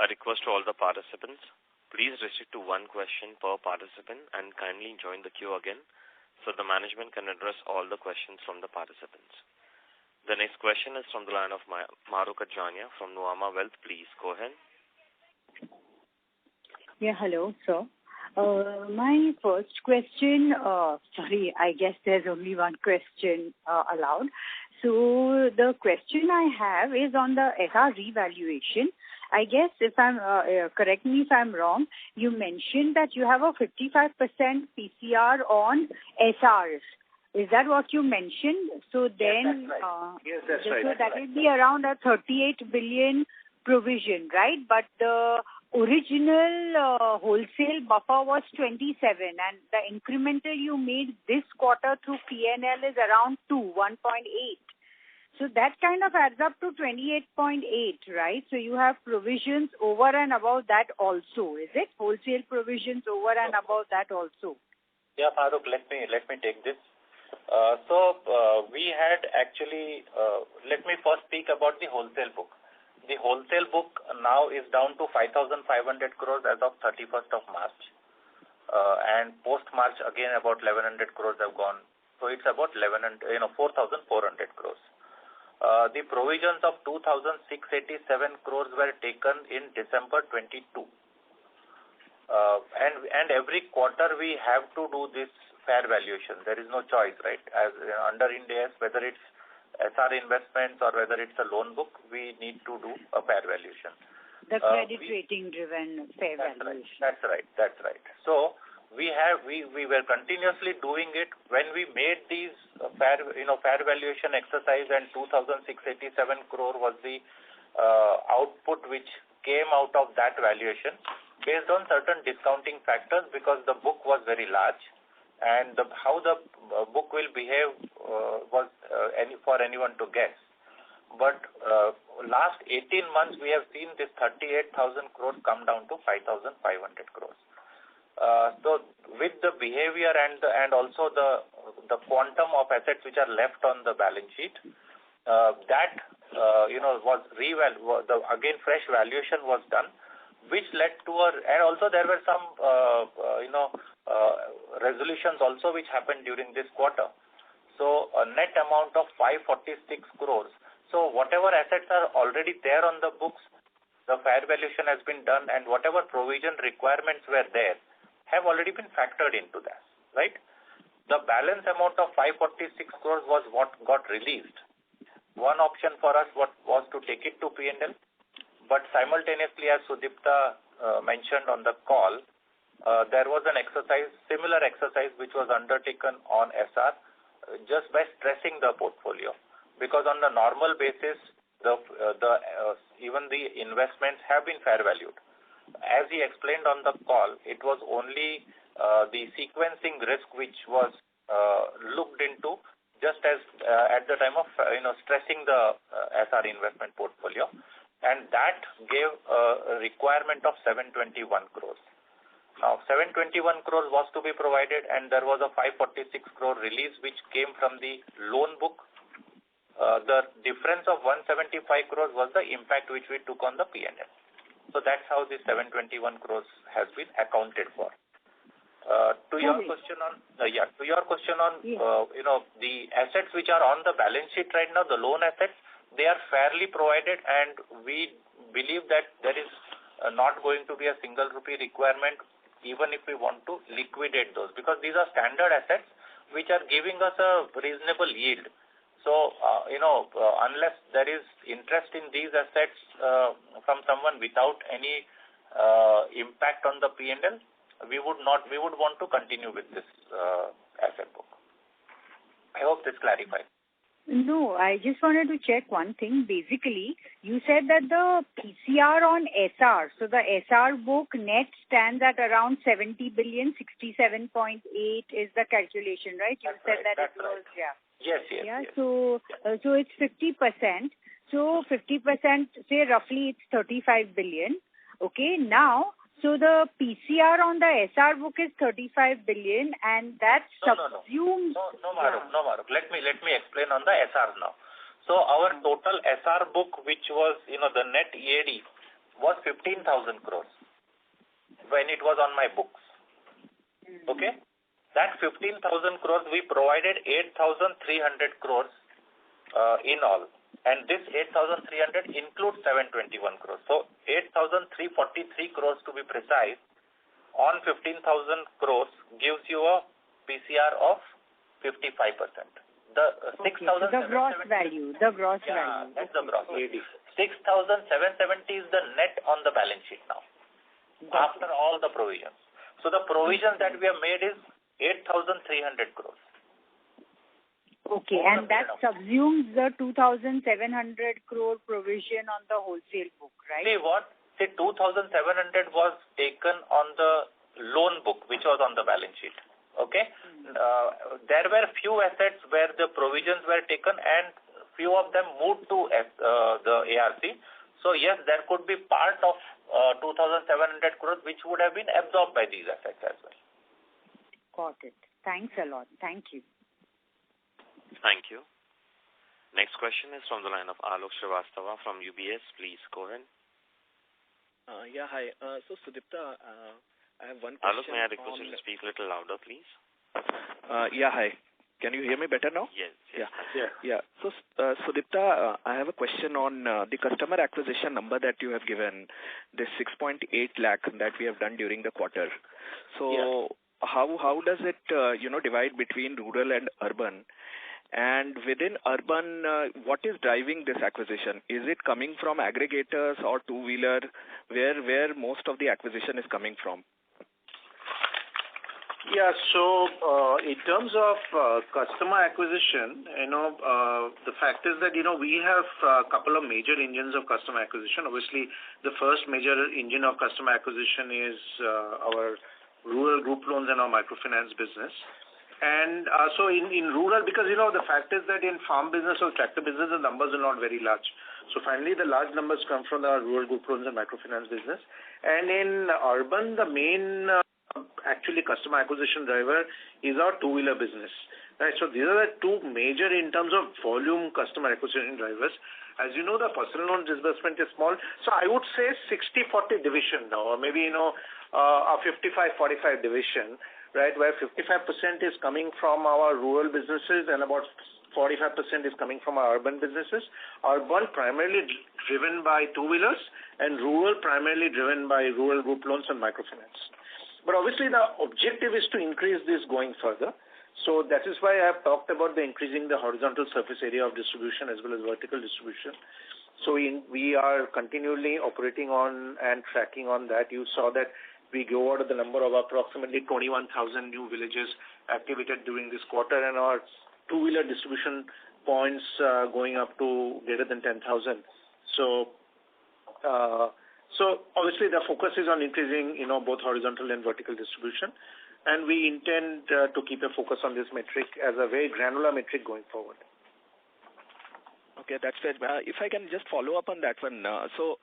A request to all the participants. Please restrict to one question per participant and kindly join the queue again so the management can address all the questions from the participants. The next question is from the line of Mahrukh Adajania from Nuvama Wealth. Please go ahead. Yeah, hello, sir. My first question, I guess there's only one question allowed. So the question I have is on the SR revaluation. I guess if I'm, correct me if I'm wrong, you mentioned that you have a 55% PCR on SRs. Is that what you mentioned? So then, yes, that's right. So that will be around a 38 billion provision, right? But the original wholesale buffer was 27, and the incremental you made this quarter through P&L is around 1.8. So that kind of adds up to 28.8, right? So you have provisions over and above that also, is it? Wholesale provisions over and above that also. Yeah, Mahrukh, let me take this. We had actually, let me first speak about the wholesale book. The wholesale book now is down to 5,500 crores as of 31st of March. And post-March, again, about 1,100 crores have gone. So it's about 4,400 crores. The provisions of 2,687 crores were taken in December 22. And every quarter we have to do this fair valuation. There is no choice, right? As under Ind AS, whether it's SR investments or whether it's a loan book, we need to do a fair valuation. The credit rating driven fair valuation. That's right. So we were continuously doing it when we made these fair valuation exercise, and 2,687 crore was the output which came out of that valuation based on certain discounting factors, because the book was very large, and how the book will behave was for anyone to guess. But last 18 months we have seen this 38,000 crores come down to 5,500 crores. So with the behavior and also the quantum of assets which are left on the balance sheet, that again fresh valuation was done, which led to and also there were some resolutions also which happened during this quarter. So a net amount of 546 crores. So whatever assets are already there on the books, the fair valuation has been done, and whatever provision requirements were there have already been factored into that, right? The balance amount of 546 crores was what got released. One option for us was to take it to P&L, but simultaneously, as Sudipta mentioned on the call, there was an similar exercise which was undertaken on SR just by stressing the portfolio, because on the normal basis, even the investments have been fair valued. As he explained on the call, it was only the sequencing risk which was looked into just as at the time of stressing the SR investment portfolio, and that gave a requirement of 721 crores. Now, 721 crores was to be provided, and there was a 546 crore release which came from the loan book. The difference of 175 crores was the impact which we took on the P&L. So that's how the 721 crores has been accounted for. To your question on the assets which are on the balance sheet right now, the loan assets, they are fairly provided, and we believe that there is not going to be a single rupee requirement even if we want to liquidate those, because these are standard assets which are giving us a reasonable yield. So, unless there is interest in these assets from someone without any impact on the P&L, we would want to continue with this asset book. I hope this clarifies. No, I just wanted to check one thing. Basically, you said that the PCR on SR, so the SR book net stands at around 70 billion, 67.8 is the calculation, right? You said that it was, right. Yes. So it's 50%. So 50%, say roughly it's 35 billion. Okay, now, so the PCR on the SR book is 35 billion, and that subsumes... No, Maruk. Let me explain on the SR now. So our total SR book, which was, the net EAD, was 15,000 crores when it was on my books. Okay? That 15,000 crores, we provided 8,300 crores in all. And this 8,300 includes 721 crores. So 8,343 crores to be precise on 15,000 crores gives you a PCR of 55%. The 6,770. The gross value. That's the gross value. 6,770 is the net on the balance sheet now, after all the provisions. So the provisions that we have made is 8,300 crores. Okay, and that subsumes the 2,700 crore provision on the wholesale book, right? See, 2,700 was taken on the loan book, which was on the balance sheet. Okay? There were few assets where the provisions were taken, and few of them moved to the ARC. So yes, there could be part of 2,700 crores which would have been absorbed by these assets as well. Got it. Thanks a lot. Thank you. Thank you. Next question is from the line of Alok Srivastava from UBS. Please go ahead. Hi. So, Sudipta, I have one question. Alok, may I request you to speak a little louder, please? Hi. Can you hear me better now? Yes. Yeah. So, Sudipta, I have a question on the customer acquisition number that you have given, this 6.8 lakh that we have done during the quarter. So, how does it, divide between rural and urban? And within urban, what is driving this acquisition? Is it coming from aggregators or two-wheeler? Where most of the acquisition is coming from? Yeah, so in terms of customer acquisition, the fact is that, we have a couple of major engines of customer acquisition. Obviously, the first major engine of customer acquisition is our rural group loans and our microfinance business. And so in rural, because, the fact is that in farm business or tractor business, the numbers are not very large. So finally, the large numbers come from the rural group loans and microfinance business. And in urban, the main actually customer acquisition driver is our two-wheeler business. Right, so these are the two major in terms of volume customer acquisition drivers. As you know, the personal loan disbursement is small. So I would say 60-40 division now, or maybe, a 55-45 division, right, where 55% is coming from our rural businesses and about 45% is coming from our urban businesses. Urban primarily driven by two-wheelers and rural primarily driven by rural group loans and microfinance. But obviously the objective is to increase this going further. So that is why I have talked about the increasing the horizontal surface area of distribution as well as vertical distribution. So we are continually operating on and tracking on that. You saw that we go out of the number of approximately 21,000 new villages activated during this quarter, and our two-wheeler distribution points going up to greater than 10,000. So obviously the focus is on increasing, both horizontal and vertical distribution, and we intend to keep a focus on this metric as a very granular metric going forward. Okay, that's fair. If I can just follow up on that one. So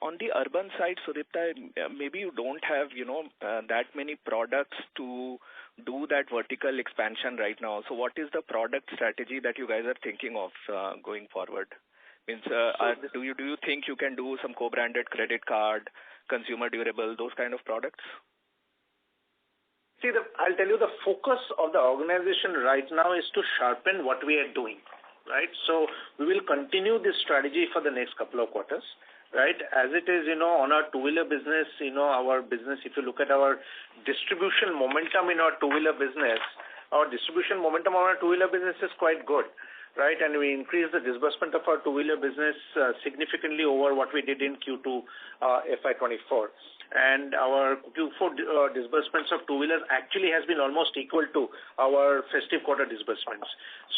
on the urban side, Sudipta, maybe you don't have, that many products to do that vertical expansion right now. So what is the product strategy that you guys are thinking of going forward? Means, do you think you can do some co-branded credit card, consumer durable, those kind of products? See, I'll tell you the focus of the organization right now is to sharpen what we are doing. Right, so we will continue this strategy for the next couple of quarters. Right, as it is, on our two-wheeler business, our business. If you look at our distribution momentum in our two-wheeler business, is quite good. Right, and we increased the disbursement of our two-wheeler business significantly over what we did in Q2 FY24. And our Q4 disbursements of two-wheelers actually has been almost equal to our festive quarter disbursements.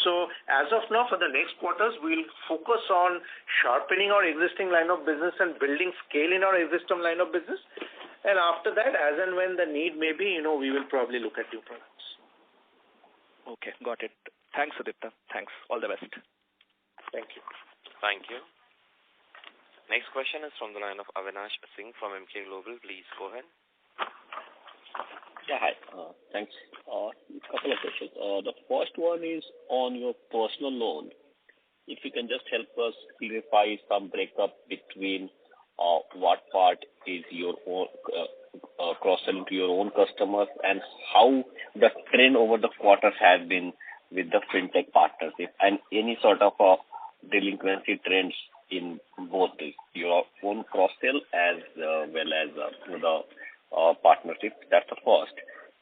So as of now, for the next quarters, we'll focus on sharpening our existing line of business and building scale in our existing line of business. And after that, as and when the need may be, we will probably look at new products. Okay, got it. Thanks, Sudipta. Thanks. All the best. Thank you. Thank you. Next question is from the line of Avinash Singh from Emkay Global. Please go ahead. Yeah, hi. Thanks. A couple of questions. The first one is on your personal loan. If you can just help us clarify some breakup between what part is your own cross-selling to your own customers and how the trend over the quarters has been with the fintech partnership and any sort of delinquency trends in both your own cross-sell as well as the partnership. That's the first.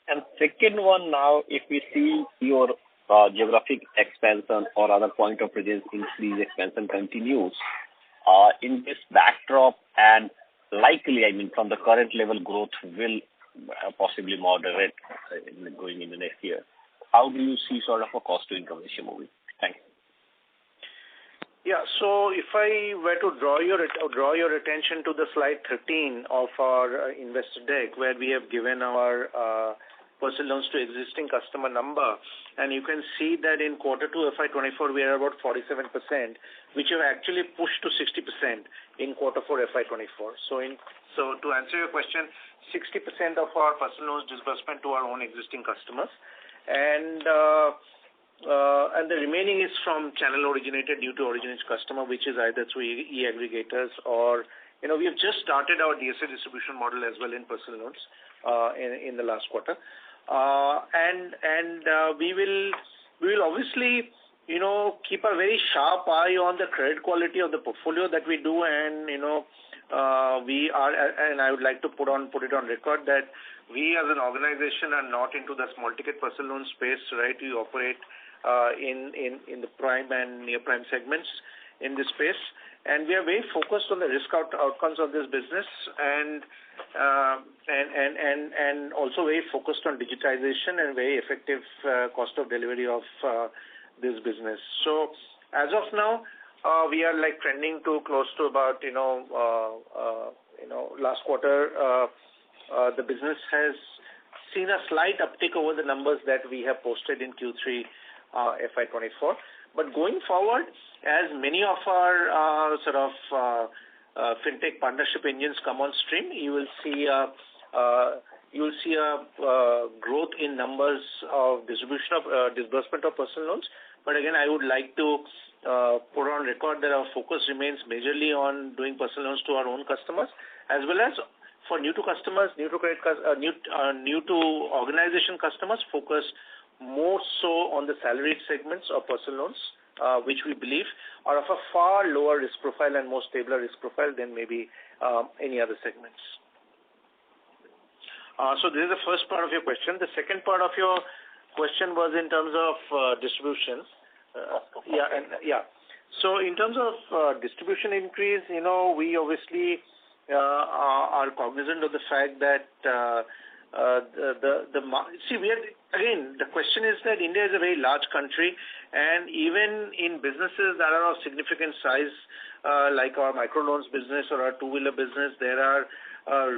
And second one now, if we see your geographic expansion or other point of presence increase expansion continues in this backdrop and likely, from the current level growth will possibly moderate going into next year. How do you see sort of a cost-to-income ratio moving? Thanks. Yeah, so if I were to draw your attention to the slide 13 of our investor deck, where we have given our personal loans to existing customer number, and you can see that in quarter 2 FY24 we are about 47%, which have actually pushed to 60% in quarter 4 FY24. So to answer your question, 60% of our personal loans disbursement to our own existing customers, and the remaining is from channel originated due to originate customer, which is either through e-aggregators or, we have just started our DSA distribution model as well in personal loans in the last quarter. We will obviously, keep a very sharp eye on the credit quality of the portfolio that we do, and, we are, and I would like to put it on record that we as an organization are not into the small ticket personal loan space, right? We operate in the prime and near prime segments in this space, and we are very focused on the risk outcomes of this business, and also very focused on digitization and very effective cost of delivery of this business. So as of now, we are like trending to close to about last quarter. The business has seen a slight uptick over the numbers that we have posted in Q3 FY24. But going forward, as many of our fintech partnership engines come on stream, you will see you'll see a growth in numbers of disbursement of personal loans. But again, I would like to put on record that our focus remains majorly on doing personal loans to our own customers, as well as for new to customers, new to organization customers, focus more so on the salaried segments of personal loans, which we believe are of a far lower risk profile and more stable risk profile than maybe any other segments. So this is the first part of your question. The second part of your question was in terms of distribution. So in terms of distribution increase, we obviously are cognizant of the fact that the question is that India is a very large country, and even in businesses that are of significant size, like our microloans business or our two-wheeler business, there are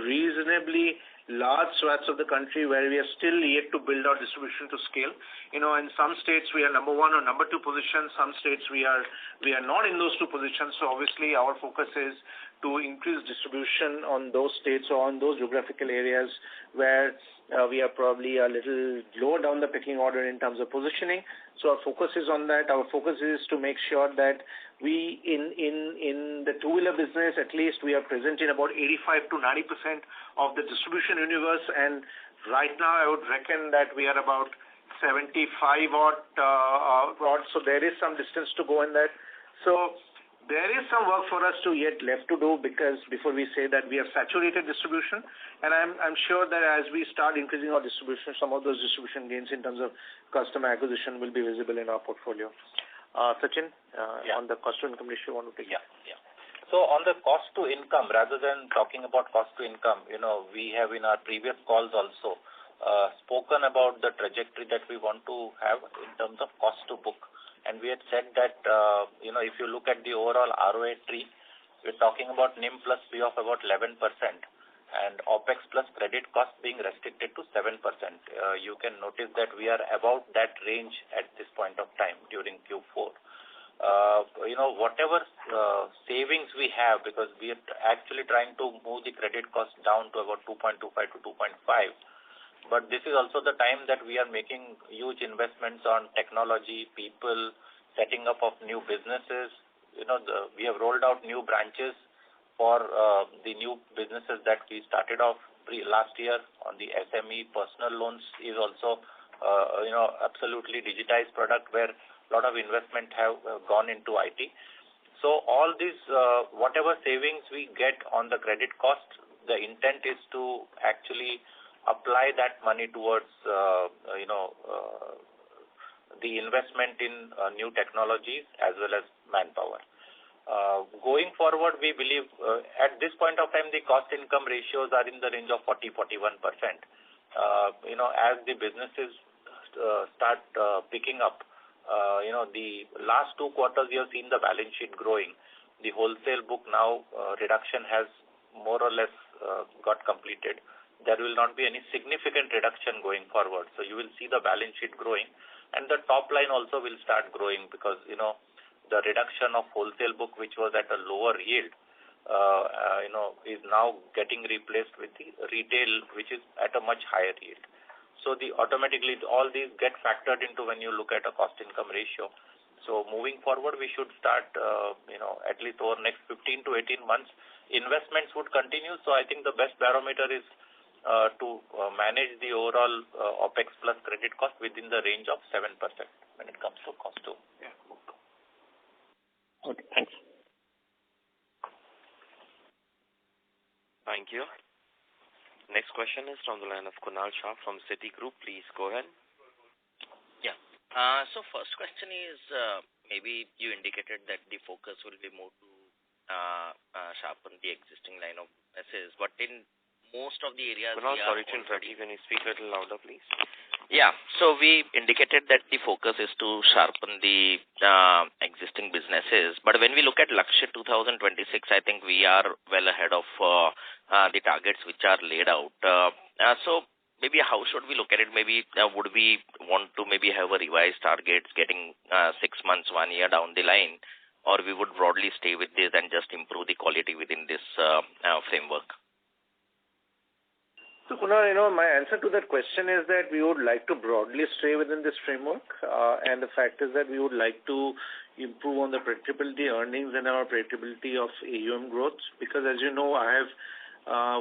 reasonably large swaths of the country where we are still yet to build our distribution to scale. In some states we are number one or number two position. Some states we are not in those two positions. So obviously our focus is to increase distribution on those states or on those geographical areas where we are probably a little lower down the pecking order in terms of positioning. So our focus is on that. Our focus is to make sure that we in the two-wheeler business, at least we are present in about 85 to 90% of the distribution universe, and right now I would reckon that we are about 75 odd. So there is some distance to go in that. So there is some work for us to yet left to do, because before we say that we have saturated distribution, and I'm sure that as we start increasing our distribution, some of those distribution gains in terms of customer acquisition will be visible in our portfolio. Sachin, on the cost to income ratio, want to take it? So on the cost to income, rather than talking about cost to income, we have in our previous calls also spoken about the trajectory that we want to have in terms of cost to book. And we had said that, if you look at the overall ROA tree, we're talking about NIM plus fee of about 11% and OPEX plus credit cost being restricted to 7%. You can notice that we are about that range at this point of time during Q4. Whatever savings we have, because we are actually trying to move the credit cost down to about 2.25 to 2.5. But this is also the time that we are making huge investments on technology, people, setting up of new businesses. We have rolled out new branches for the new businesses that we started off last year. On the SME personal loans is also, absolutely digitized product where a lot of investment have gone into IT. So all these, whatever savings we get on the credit cost, the intent is to actually apply that money towards, the investment in new technologies as well as manpower. Going forward, we believe at this point of time, the cost income ratios are in the range of 40-41%. As the businesses start picking up, the last 2 quarters we have seen the balance sheet growing. The wholesale book now reduction has more or less got completed. There will not be any significant reduction going forward. So you will see the balance sheet growing, and the top line also will start growing because, the reduction of wholesale book, which was at a lower yield, is now getting replaced with the retail, which is at a much higher yield. So automatically all these get factored into when you look at a cost income ratio. So moving forward, we should start, at least over next 15 to 18 months, investments would continue. So I think the best barometer is to manage the overall OPEX plus credit cost within the range of 7% when it comes to cost to. Yeah. Okay, thanks. Thank you. Next question is from the line of Kunal Shah from Citigroup. Please go ahead. Yeah. So first question is, maybe you indicated that the focus will be more to sharpen the existing line of businesses, but in most of the areas... Kunal, sorry to interrupt you. Can you speak a little louder, please? Yeah. So we indicated that the focus is to sharpen the existing businesses. But when we look at Lakshya 2026, I think we are well ahead of the targets which are laid out. So maybe how should we look at it? Maybe would we want to maybe have a revised targets getting 6 months, 1 year down the line, or we would broadly stay with this and just improve the quality within this framework? So, Kunal, my answer to that question is that we would like to broadly stay within this framework, and the fact is that we would like to improve on the predictability earnings and our predictability of AUM growth, because as you know,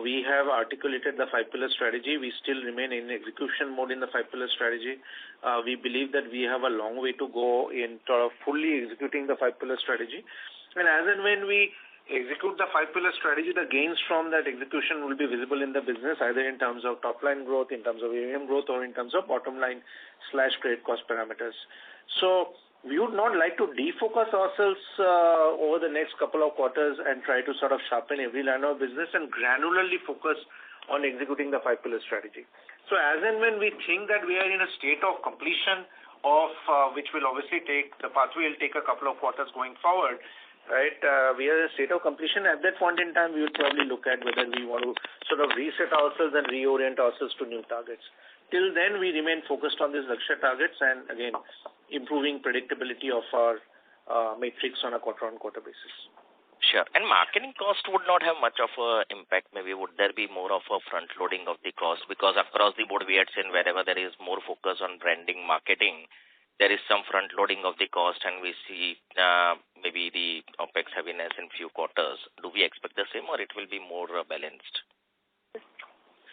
we have articulated the 5-pillar strategy. We still remain in execution mode in the 5-pillar strategy. We believe that we have a long way to go in sort of fully executing the 5-pillar strategy. And as and when we execute the 5-pillar strategy, the gains from that execution will be visible in the business, either in terms of top-line growth, in terms of AUM growth, or in terms of bottom-line/credit cost parameters. So we would not like to defocus ourselves over the next couple of quarters and try to sort of sharpen every line of business and granularly focus on executing the 5-pillar strategy. So as and when we think that we are in a state of completion of which will obviously the pathway will take a couple of quarters going forward, right? We are in a state of completion. At that point in time, we will probably look at whether we want to sort of reset ourselves and reorient ourselves to new targets. Till then, we remain focused on these Lakshya targets and, again, improving predictability of our matrix on a quarter-on-quarter basis. Sure. And marketing cost would not have much of an impact. Maybe would there be more of a front-loading of the cost? Because across the board, we had seen wherever there is more focus on branding, marketing, there is some front-loading of the cost, and we see maybe the OPEX heaviness in few quarters. Do we expect the same, or it will be more balanced?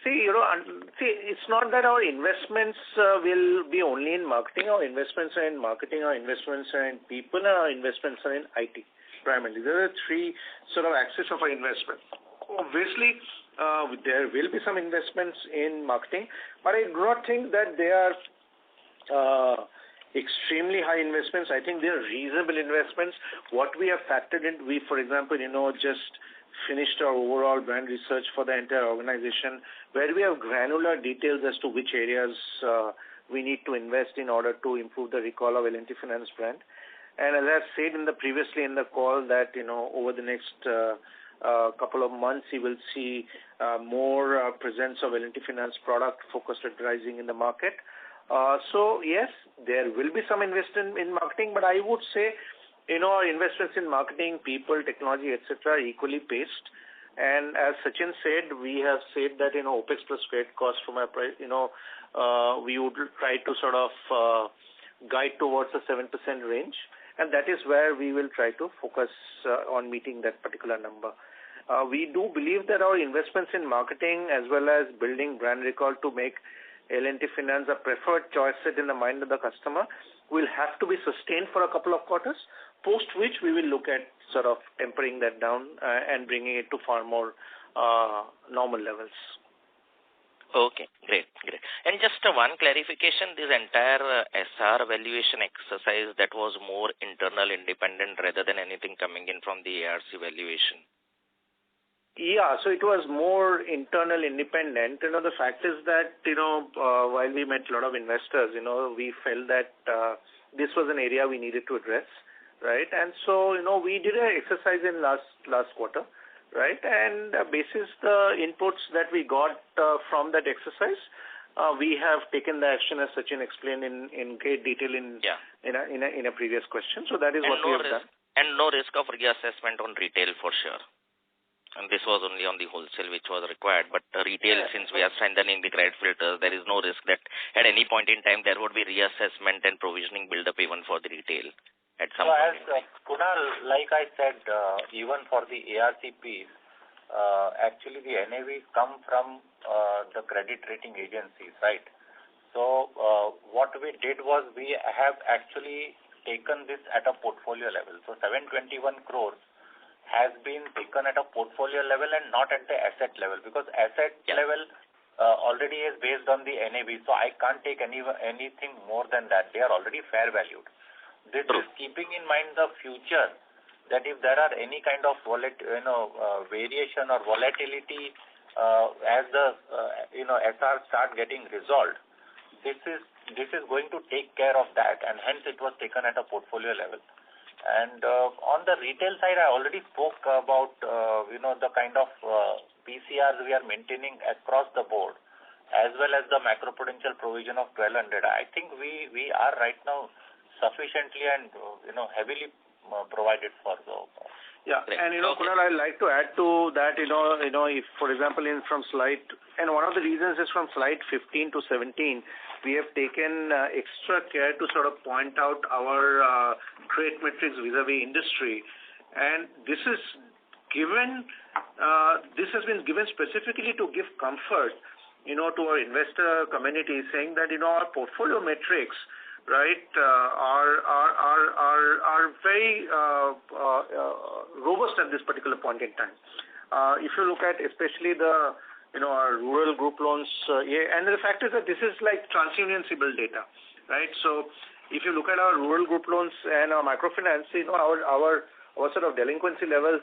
See, it's not that our investments will be only in marketing. Our investments are in marketing, our investments are in people, and our investments are in IT, primarily. There are three sort of axes of our investment. Obviously, there will be some investments in marketing, but I do not think that they are extremely high investments. I think they are reasonable investments. What we have factored in, we, for example, just finished our overall brand research for the entire organization, where we have granular details as to which areas we need to invest in order to improve the recall of L&T Finance brand. And as I've said previously in the call that, over the next couple of months, you will see more presence of L&T Finance product focused advertising in the market. So yes, there will be some investment in marketing, but I would say, our investments in marketing, people, technology, etc., are equally paced. And as Sachin said, we have said that OPEX plus credit cost from our, we would try to sort of guide towards a 7% range, and that is where we will try to focus on meeting that particular number. We do believe that our investments in marketing as well as building brand recall to make L&T Finance a preferred choice set in the mind of the customer will have to be sustained for a couple of quarters, post which we will look at sort of tempering that down and bringing it to far more normal levels. Okay, great. And just one clarification, this entire SR valuation exercise, that was more internal, independent, rather than anything coming in from the ARC valuation? Yeah, so it was more internal, independent. The fact is that, while we met a lot of investors, we felt that this was an area we needed to address, right? And so, we did an exercise in last quarter, right? And basis the inputs that we got from that exercise, we have taken the action as Sachin explained in great detail in a previous question. So that is what we have done. And no risk of reassessment on retail for sure. And this was only on the wholesale which was required. But retail, since we are strengthening the credit filters, there is no risk that at any point in time there would be reassessment and provisioning build-up even for the retail at some point. As Kunal, like I said, even for the ARCPs, actually the NAVs come from the credit rating agencies, right? So what we did was we have actually taken this at a portfolio level. So 721 crores has been taken at a portfolio level and not at the asset level, because asset level already is based on the NAV. So I can't take anything more than that. They are already fair valued. This is keeping in mind the future, that if there are any kind of variation or volatility as the SR start getting resolved, this is going to take care of that, and hence it was taken at a portfolio level. And on the retail side, I already spoke about the kind of PCRs we are maintaining across the board, as well as the macroprudential provision of 1,200. I think we are right now sufficiently and heavily provided for. Yeah. Great. And, Kunal, I'd like to add to that, if, for example, from slide, and one of the reasons is from slide 15 to 17, we have taken extra care to sort of point out our credit metrics vis-a-vis industry. And this is this has been given specifically to give comfort, to our investor community, saying that, our portfolio metrics, right, are very robust at this particular point in time. If you look at especially the our rural group loans, and the fact is that this is like TransUnion CIBIL data, right? So if you look at our rural group loans and our microfinance, our sort of delinquency levels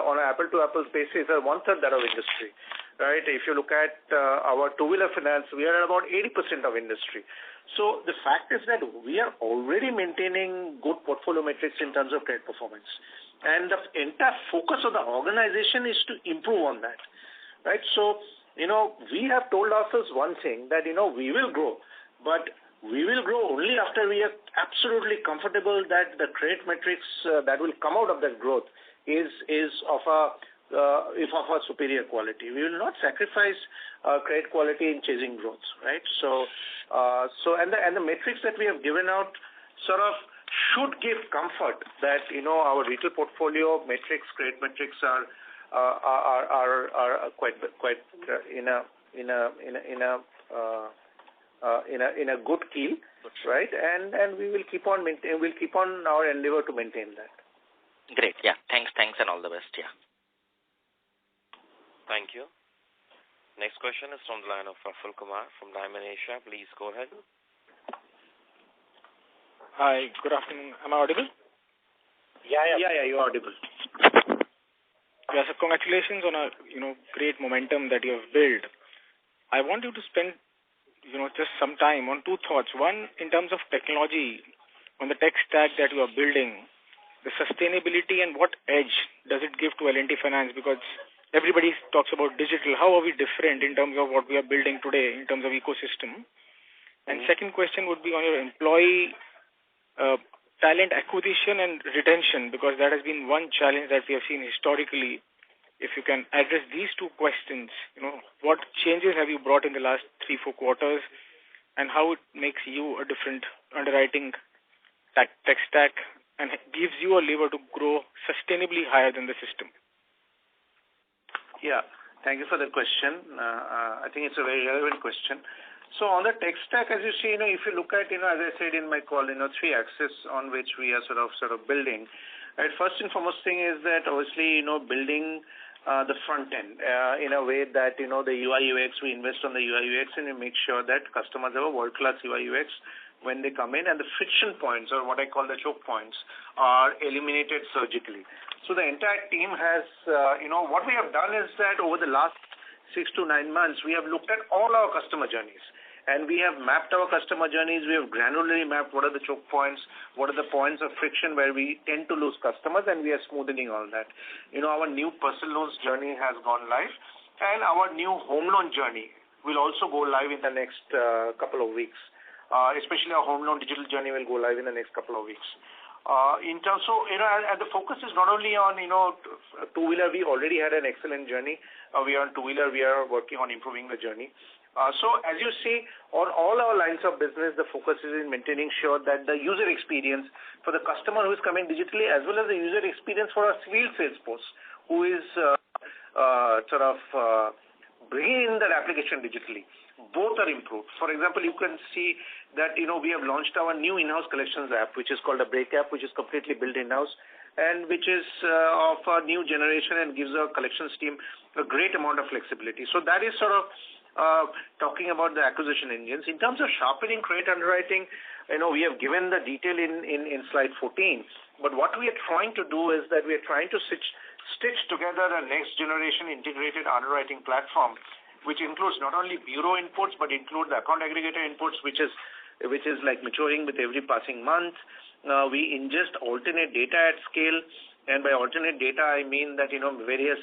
on an apple-to-apple basis are one-third that of industry, right? If you look at our two-wheeler finance, we are at about 80% of industry. So the fact is that we are already maintaining good portfolio metrics in terms of credit performance. And the entire focus of the organization is to improve on that, right? So, we have told ourselves one thing, that, we will grow, but we will grow only after we are absolutely comfortable that the credit metrics that will come out of that growth is of a superior quality. We will not sacrifice credit quality in chasing growth, right? So and the metrics that we have given out sort of should give comfort that our retail portfolio metrics, credit metrics are quite in a good keel, right? And we will keep on our endeavor to maintain that. Great. Yeah. Thanks, and all the best. Yeah. Thank you. Next question is from the line of Praful Kumar from Diamond Asia. Please go ahead. Hi, good afternoon. Am I audible? Yeah, you're audible. Yeah, so congratulations on a great momentum that you have built. I want you to spend just some time on two thoughts. One, in terms of technology, on the tech stack that you are building, the sustainability and what edge does it give to L&T Finance? Because everybody talks about digital. How are we different in terms of what we are building today in terms of ecosystem? And second question would be on your employee talent acquisition and retention, because that has been one challenge that we have seen historically. If you can address these two questions, what changes have you brought in the last 3-4 quarters, and how it makes you a different underwriting tech stack and gives you a lever to grow sustainably higher than the system? Yeah, thank you for the question. I think it's a very relevant question. So on the tech stack, as you see, if you look at, as I said in my call, 3 axes on which we are sort of building. Right, first and foremost thing is that obviously, building the front end in a way that, the UI UX, we invest on the UI UX and we make sure that customers have a world-class UI UX when they come in, and the friction points, or what I call the choke points, are eliminated surgically. So the entire team has, what we have done is that over the last 6 to 9 months, we have looked at all our customer journeys. And we have mapped our customer journeys. We have granularly mapped what are the choke points, what are the points of friction where we tend to lose customers, and we are smoothing all that. Our new personal loans journey has gone live, and our new home loan journey will also go live in the next couple of weeks. Especially our home loan digital journey will go live in the next couple of weeks. In terms of, and the focus is not only on, two-wheeler, we already had an excellent journey. We are on two-wheeler, we are working on improving the journey. So as you see, on all our lines of business, the focus is in maintaining sure that the user experience for the customer who is coming digitally, as well as the user experience for our field sales force, who is bringing in that application digitally, both are improved. For example, you can see that, we have launched our new in-house collections app, which is called a Break app, which is completely built in-house, and which is of a new generation and gives our collections team a great amount of flexibility. So that is sort of talking about the acquisition engines. In terms of sharpening credit underwriting, we have given the detail in slide 14. But what we are trying to do is that we are trying to stitch together a next generation integrated underwriting platform, which includes not only bureau inputs, but include the account aggregator inputs, which is like maturing with every passing month. We ingest alternate data at scale, and by alternate data, I mean that, various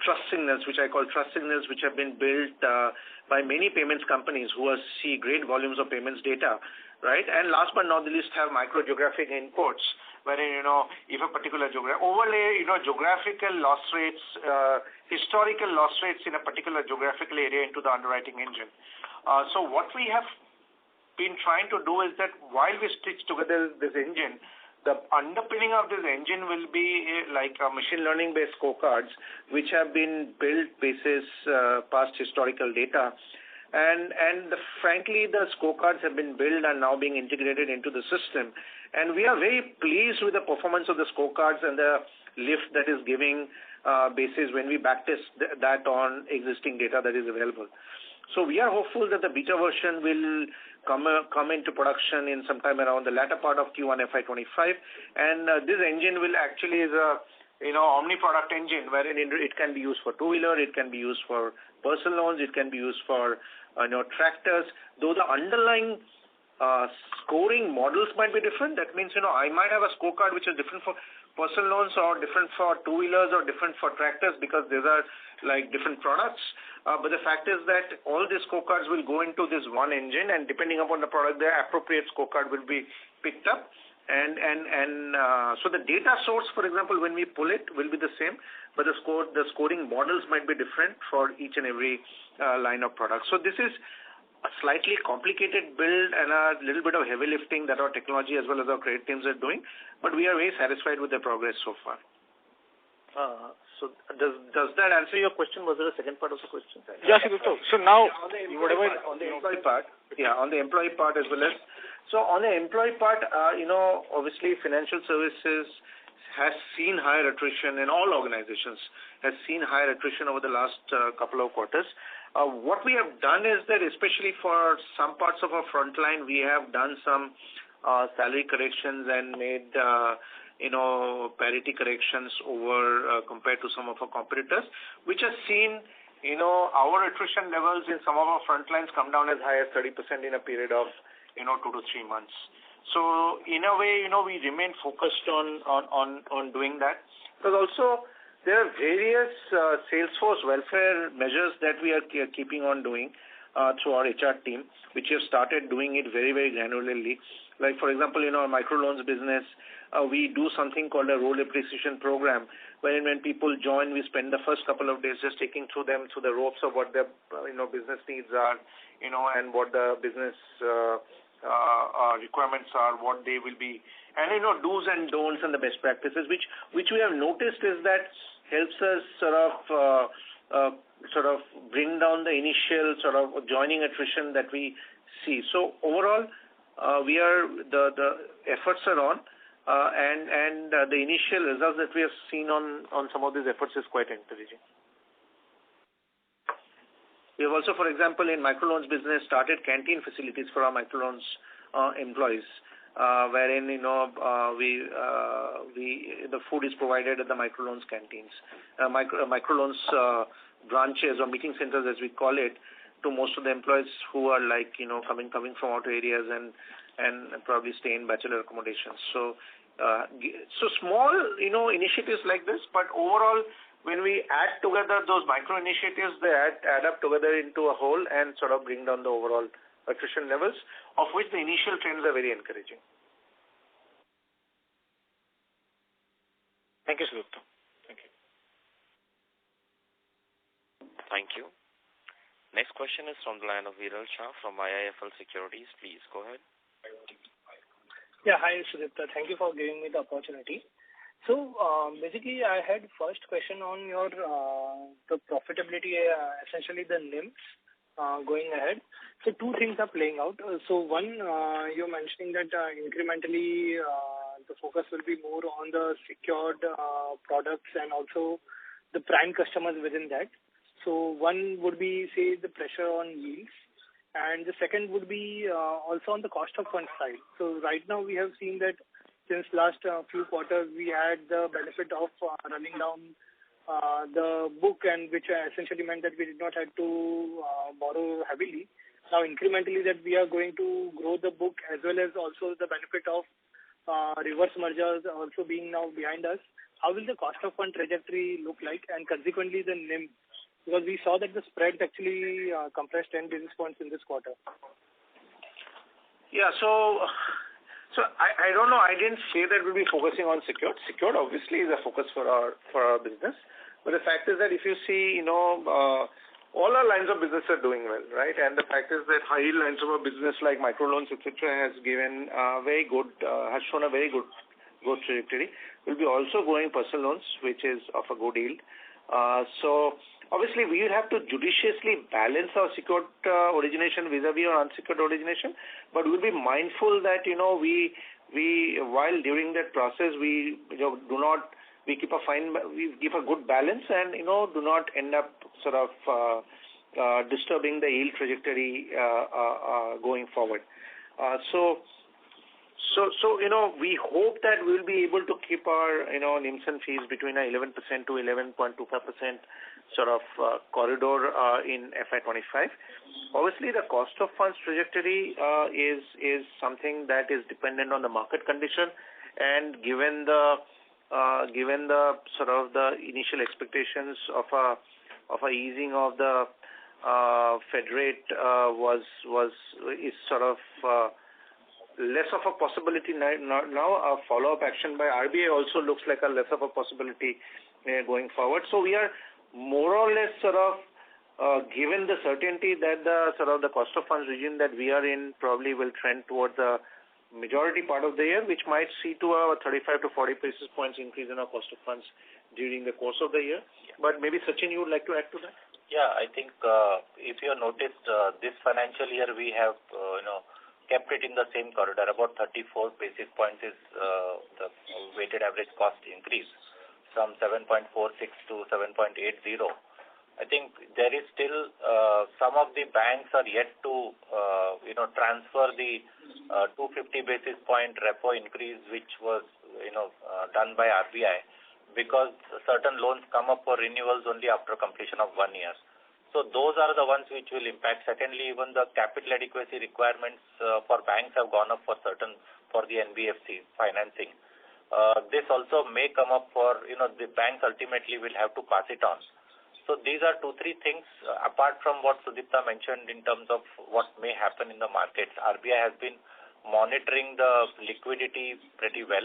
trust signals, which I call trust signals, which have been built by many payments companies who see great volumes of payments data, right? And last but not the least, have micro-geographic inputs, wherein, if a particular overlay, geographical loss rates, historical loss rates in a particular geographical area into the underwriting engine. So what we have been trying to do is that while we stitch together this engine, the underpinning of this engine will be like machine learning based scorecards, which have been built basis past historical data. And frankly, the scorecards have been built and now being integrated into the system. And we are very pleased with the performance of the scorecards and the lift that is giving basis when we backtest that on existing data that is available. So we are hopeful that the beta version will come into production in sometime around the latter part of Q1 FY25, and this engine will actually is a omni-product engine wherein it can be used for two-wheeler, it can be used for personal loans, it can be used for tractors. Though the underlying scoring models might be different, that means I might have a scorecard which is different for personal loans or different for two-wheelers or different for tractors because these are like different products. But the fact is that all these scorecards will go into this one engine, and depending upon the product, the appropriate scorecard will be picked up. And so the data source, for example, when we pull it, will be the same, but the scoring models might be different for each and every line of products. So this is a slightly complicated build and a little bit of heavy lifting that our technology as well as our credit teams are doing, but we are very satisfied with the progress so far. So does that answer your question? Was there a second part of the question? Yes, so now on the employee part, on the employee part as well as so on the employee part, obviously financial services has seen higher attrition in all organizations, has seen higher attrition over the last couple of quarters. What we have done is that especially for some parts of our frontline, we have done some salary corrections and made parity corrections over compared to some of our competitors, which has seen our attrition levels in some of our frontlines come down as high as 30% in a period of 2 to 3 months. So in a way, we remain focused on doing that. Because also there are various Salesforce welfare measures that we are keeping on doing through our HR team, which have started doing it very, very granularly. Like, for example, in our microloans business, we do something called a role appreciation program, wherein when people join, we spend the first couple of days just taking them through the ropes of what their business needs are, and what the business requirements are, what they will be, and do's and don'ts and the best practices, which we have noticed is that helps us sort of bring down the initial sort of joining attrition that we see. So overall, the efforts are on, and the initial results that we have seen on some of these efforts is quite encouraging. We have also, for example, in microloans business, started canteen facilities for our microloans employees, wherein the food is provided at the microloans canteens, microloans branches or meeting centers as we call it, to most of the employees who are coming from outer areas and probably stay in bachelor accommodations. So small initiatives like this, but overall, when we add together those micro initiatives, they add up together into a whole and sort of bring down the overall attrition levels, of which the initial trends are very encouraging. Thank you, Sudipta. Thank you. Thank you. Next question is from the line of Viral Shah from IIFL Securities. Please go ahead. Yeah, hi, Sudipta. Thank you for giving me the opportunity. So basically, I had first question on your the profitability, essentially the NIMs going ahead. So two things are playing out. So one, you're mentioning that incrementally the focus will be more on the secured products and also the prime customers within that. So one would be, say, the pressure on yields. And the second would be also on the cost of funds side. So right now we have seen that since last few quarters, we had the benefit of running down the book, and which essentially meant that we did not have to borrow heavily. Now, incrementally, that we are going to grow the book as well as also the benefit of reverse mergers also being now behind us, how will the cost of fund trajectory look like, and consequently the NIM? Because we saw that the spreads actually compressed 10 basis points in this quarter. Yeah, so I don't know. I didn't say that we'll be focusing on secured. Secured obviously is a focus for our business. But the fact is that if you see, all our lines of business are doing well, right? And the fact is that high lines of our business like microloans, etc., has given has shown a very good growth trajectory. We'll be also growing personal loans, which is of a good yield. So obviously we will have to judiciously balance our secured origination vis-a-vis our unsecured origination, but we'll be mindful that we while during that process we keep a good balance and do not end up sort of disturbing the yield trajectory going forward. So we hope that we'll be able to keep our NIMs and fees between 11% to 11.25% sort of corridor in FY25. Obviously, the cost of funds trajectory is something that is dependent on the market condition, and given the sort of the initial expectations of a easing of the Fed rate is sort of less of a possibility now. A follow-up action by RBI also looks like a less of a possibility going forward. So we are more or less sort of given the certainty that the cost of funds regime that we are in probably will trend towards the majority part of the year, which might see to a 35 to 40 basis points increase in our cost of funds during the course of the year. But maybe Sachin, you would like to add to that? Yeah, I think if you have noticed this financial year we have kept it in the same corridor. About 34 basis points is the weighted average cost increase from 7.46 to 7.80. I think there is still some of the banks are yet to transfer the 250 basis point repo increase which was done by RBI, because certain loans come up for renewals only after completion of 1 year. So those are the ones which will impact. Secondly, even the capital adequacy requirements for banks have gone up for the NBFC financing. This also may come up for, the banks ultimately will have to pass it on. So these are 2-3 things apart from what Sudipta mentioned in terms of what may happen in the markets. RBI has been monitoring the liquidity pretty well.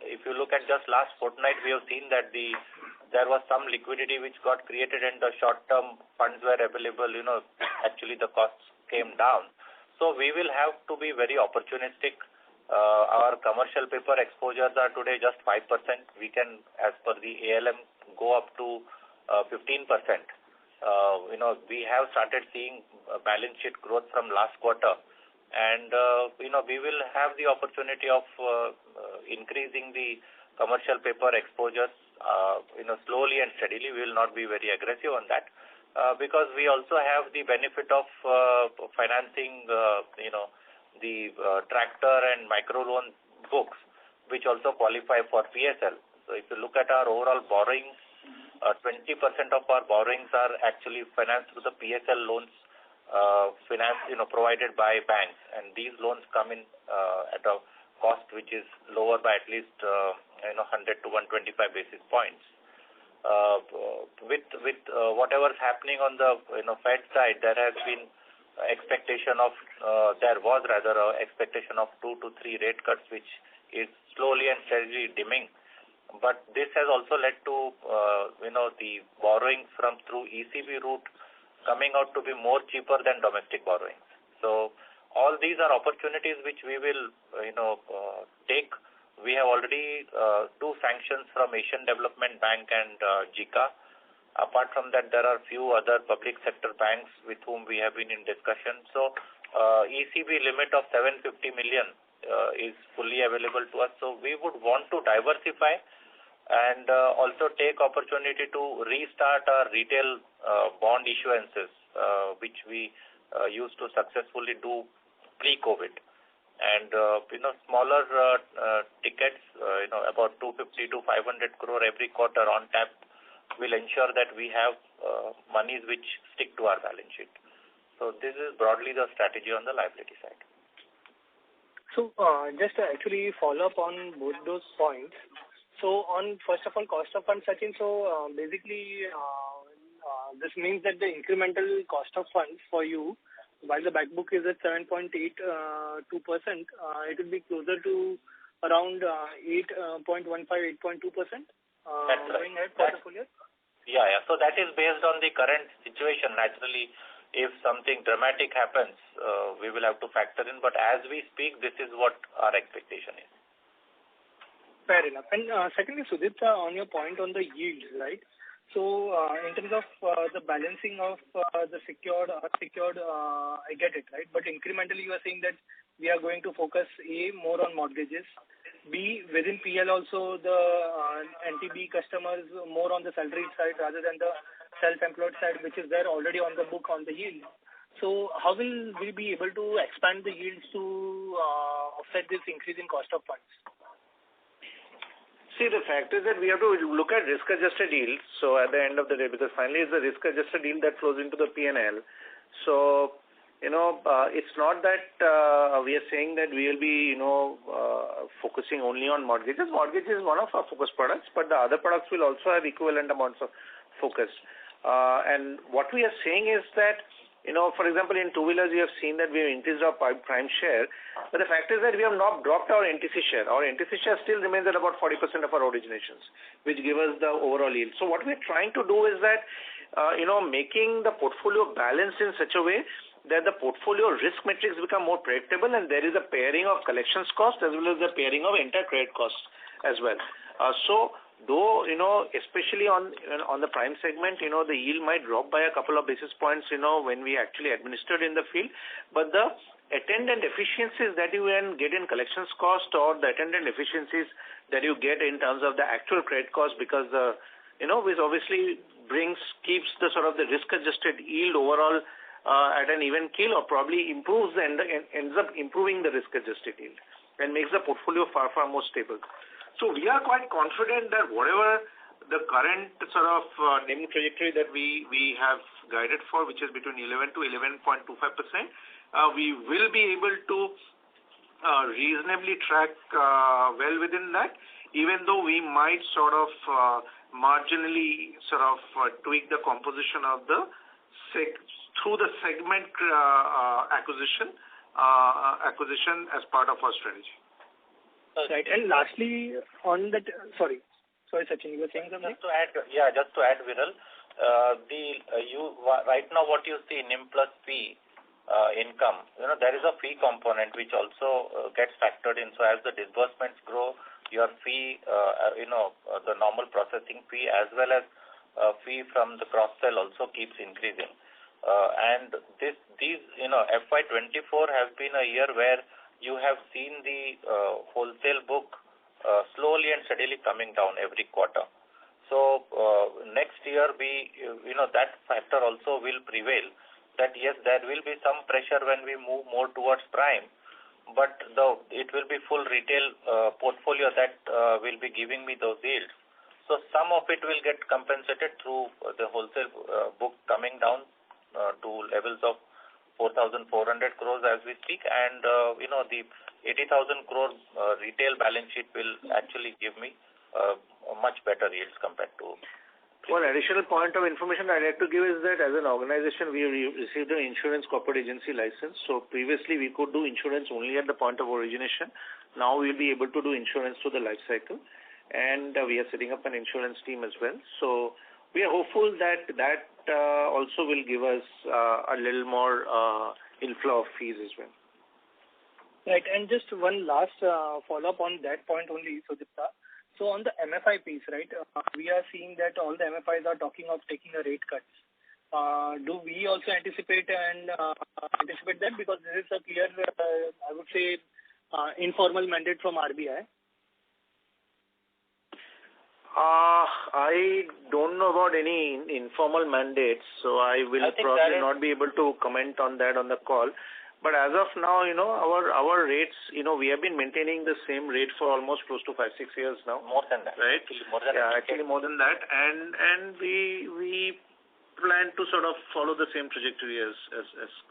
If you look at just last fortnight, we have seen that there was some liquidity which got created and the short-term funds were available. Actually the costs came down. So we will have to be very opportunistic. Our commercial paper exposures are today just 5%. We can, as per the ALM, go up to 15%. We have started seeing balance sheet growth from last quarter, and we will have the opportunity of increasing the commercial paper exposures slowly and steadily. We will not be very aggressive on that because we also have the benefit of financing the tractor and microloan books, which also qualify for PSL. So if you look at our overall borrowings, 20% of our borrowings are actually financed through the PSL loans, provided by banks, and these loans come in at a cost which is lower by at least 100 to 125 basis points. With whatever's happening on the Fed side, there was expectation of 2 to 3 rate cuts, which is slowly and steadily dimming. But this has also led to the borrowing through ECB route coming out to be more cheaper than domestic borrowings. So all these are opportunities which we will take. We have already 2 sanctions from Asian Development Bank and JICA. Apart from that, there are few other public sector banks with whom we have been in discussion. So ECB limit of 750 million is fully available to us. So we would want to diversify and also take opportunity to restart our retail bond issuances, which we used to successfully do pre-COVID. And smaller tickets, about 250 to 500 crore every quarter on tap, will ensure that we have monies which stick to our balance sheet. So this is broadly the strategy on the liability side. So just to actually follow up on both those points. So on first of all, cost of funds, Sachin. So basically, this means that the incremental cost of funds for you, while the back book is at 7.82%, it will be closer to around 8.15, 8.2%. Going ahead for the full year. Yeah. So that is based on the current situation. Naturally, if something dramatic happens, we will have to factor in. But as we speak, this is what our expectation is. Fair enough. And secondly, Sudipta, on your point on the yields, right? So in terms of the balancing of the secured, unsecured, I get it, right? But incrementally, you are saying that we are going to focus more on mortgages. B, within PL also the NTB customers more on the salaried side rather than the self-employed side, which is there already on the book on the yield. So how will we be able to expand the yields to offset this increase in cost of funds? See, the fact is that we have to look at risk-adjusted yields. So at the end of the day, because finally it's the risk-adjusted yield that flows into the P&L. So, it's not that we are saying that we will be, focusing only on mortgages. Mortgage is one of our focus products, but the other products will also have equivalent amounts of focus. And what we are saying is that, for example, in two-wheelers, we have seen that we have increased our prime share, but the fact is that we have not dropped our NTC share. Our NTC share still remains at about 40% of our originations, which give us the overall yield. So what we are trying to do is that, making the portfolio balanced in such a way that the portfolio risk metrics become more predictable, and there is a pairing of collections cost as well as the pairing of entire credit costs as well. So though, especially on the prime segment, the yield might drop by a couple of basis points, when we actually administered in the field, but the attendant efficiencies that you can get in collections cost or the attendant efficiencies that you get in terms of the actual credit cost, because which obviously keeps the sort of the risk-adjusted yield overall at an even keel, or probably improves and ends up improving the risk-adjusted yield and makes the portfolio far, far more stable. So we are quite confident that whatever the current sort of NIM trajectory that we have guided for, which is between 11 to 11.25%, we will be able to reasonably track well within that, even though we might sort of marginally sort of tweak the composition of the through the segment acquisition as part of our strategy. Right. And lastly, on that, sorry, Sachin, you were saying something? Just to add, Viral, right now what you see NIM plus fee income, there is a fee component which also gets factored in. So as the disbursements grow, your fee, the normal processing fee as well as fee from the cross-sell also keeps increasing. And these FY24 has been a year where you have seen the wholesale book slowly and steadily coming down every quarter. So next year that factor also will prevail. That yes, there will be some pressure when we move more towards prime, but it will be full retail portfolio that will be giving me those yields. So some of it will get compensated through the wholesale book coming down to levels of 4,400 crores as we speak, and the 80,000 crore retail balance sheet will actually give me much better yields compared to. One additional point of information I'd like to give is that as an organization, we received an insurance corporate agency license. So previously we could do insurance only at the point of origination. Now we'll be able to do insurance through the life cycle, and we are setting up an insurance team as well. So we are hopeful that also will give us a little more inflow of fees as well. Right, and just one last follow-up on that point only, Sudipta. So on the MFI piece, right, we are seeing that all the MFIs are talking of taking a rate cut. Do we also anticipate that, because this is a clear, I would say, informal mandate from RBI? I don't know about any informal mandates, so I will probably not be able to comment on that on the call. But as of now, our rates, we have been maintaining the same rate for almost close to 5-6 years now. More than that. Right? Actually more than that. And we plan to sort of follow the same trajectory as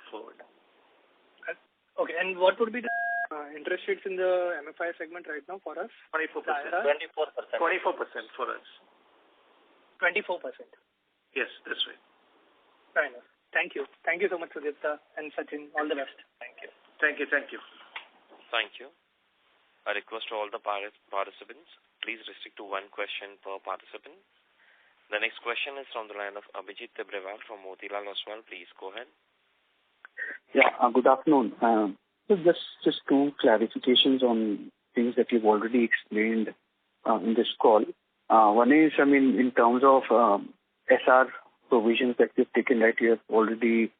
forward. Okay. And what would be the interest rates in the MFI segment right now for us? 24%. 24%. 24% for us. 24%. Yes, that's right. Fair enough. Thank you. Thank you so much, Sudipta and Sachin. All the best. Thank you. Thank you. Thank you. Thank you. A request to all the participants, please restrict to one question per participant. The next question is from the line of Abhijit Tibrewal from Motilal Oswal. Please go ahead. Yeah, good afternoon. So just two clarifications on things that you've already explained in this call. One is, in terms of SR provisions that you've taken, that you have already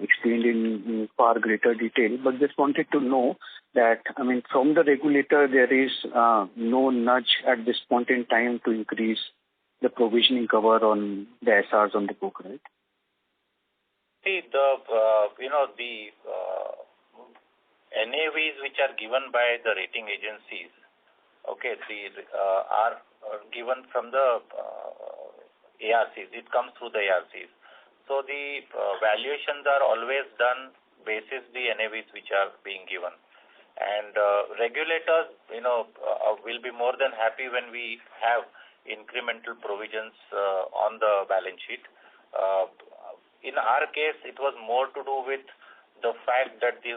explained in far greater detail, but just wanted to know that, from the regulator, there is no nudge at this point in time to increase the provisioning cover on the SRs on the book, right? See, the NAVs which are given by the rating agencies, are given from the ARCs. It comes through the ARCs. So the valuations are always done basis the NAVs which are being given. And regulators, will be more than happy when we have incremental provisions on the balance sheet. In our case, it was more to do with the fact that the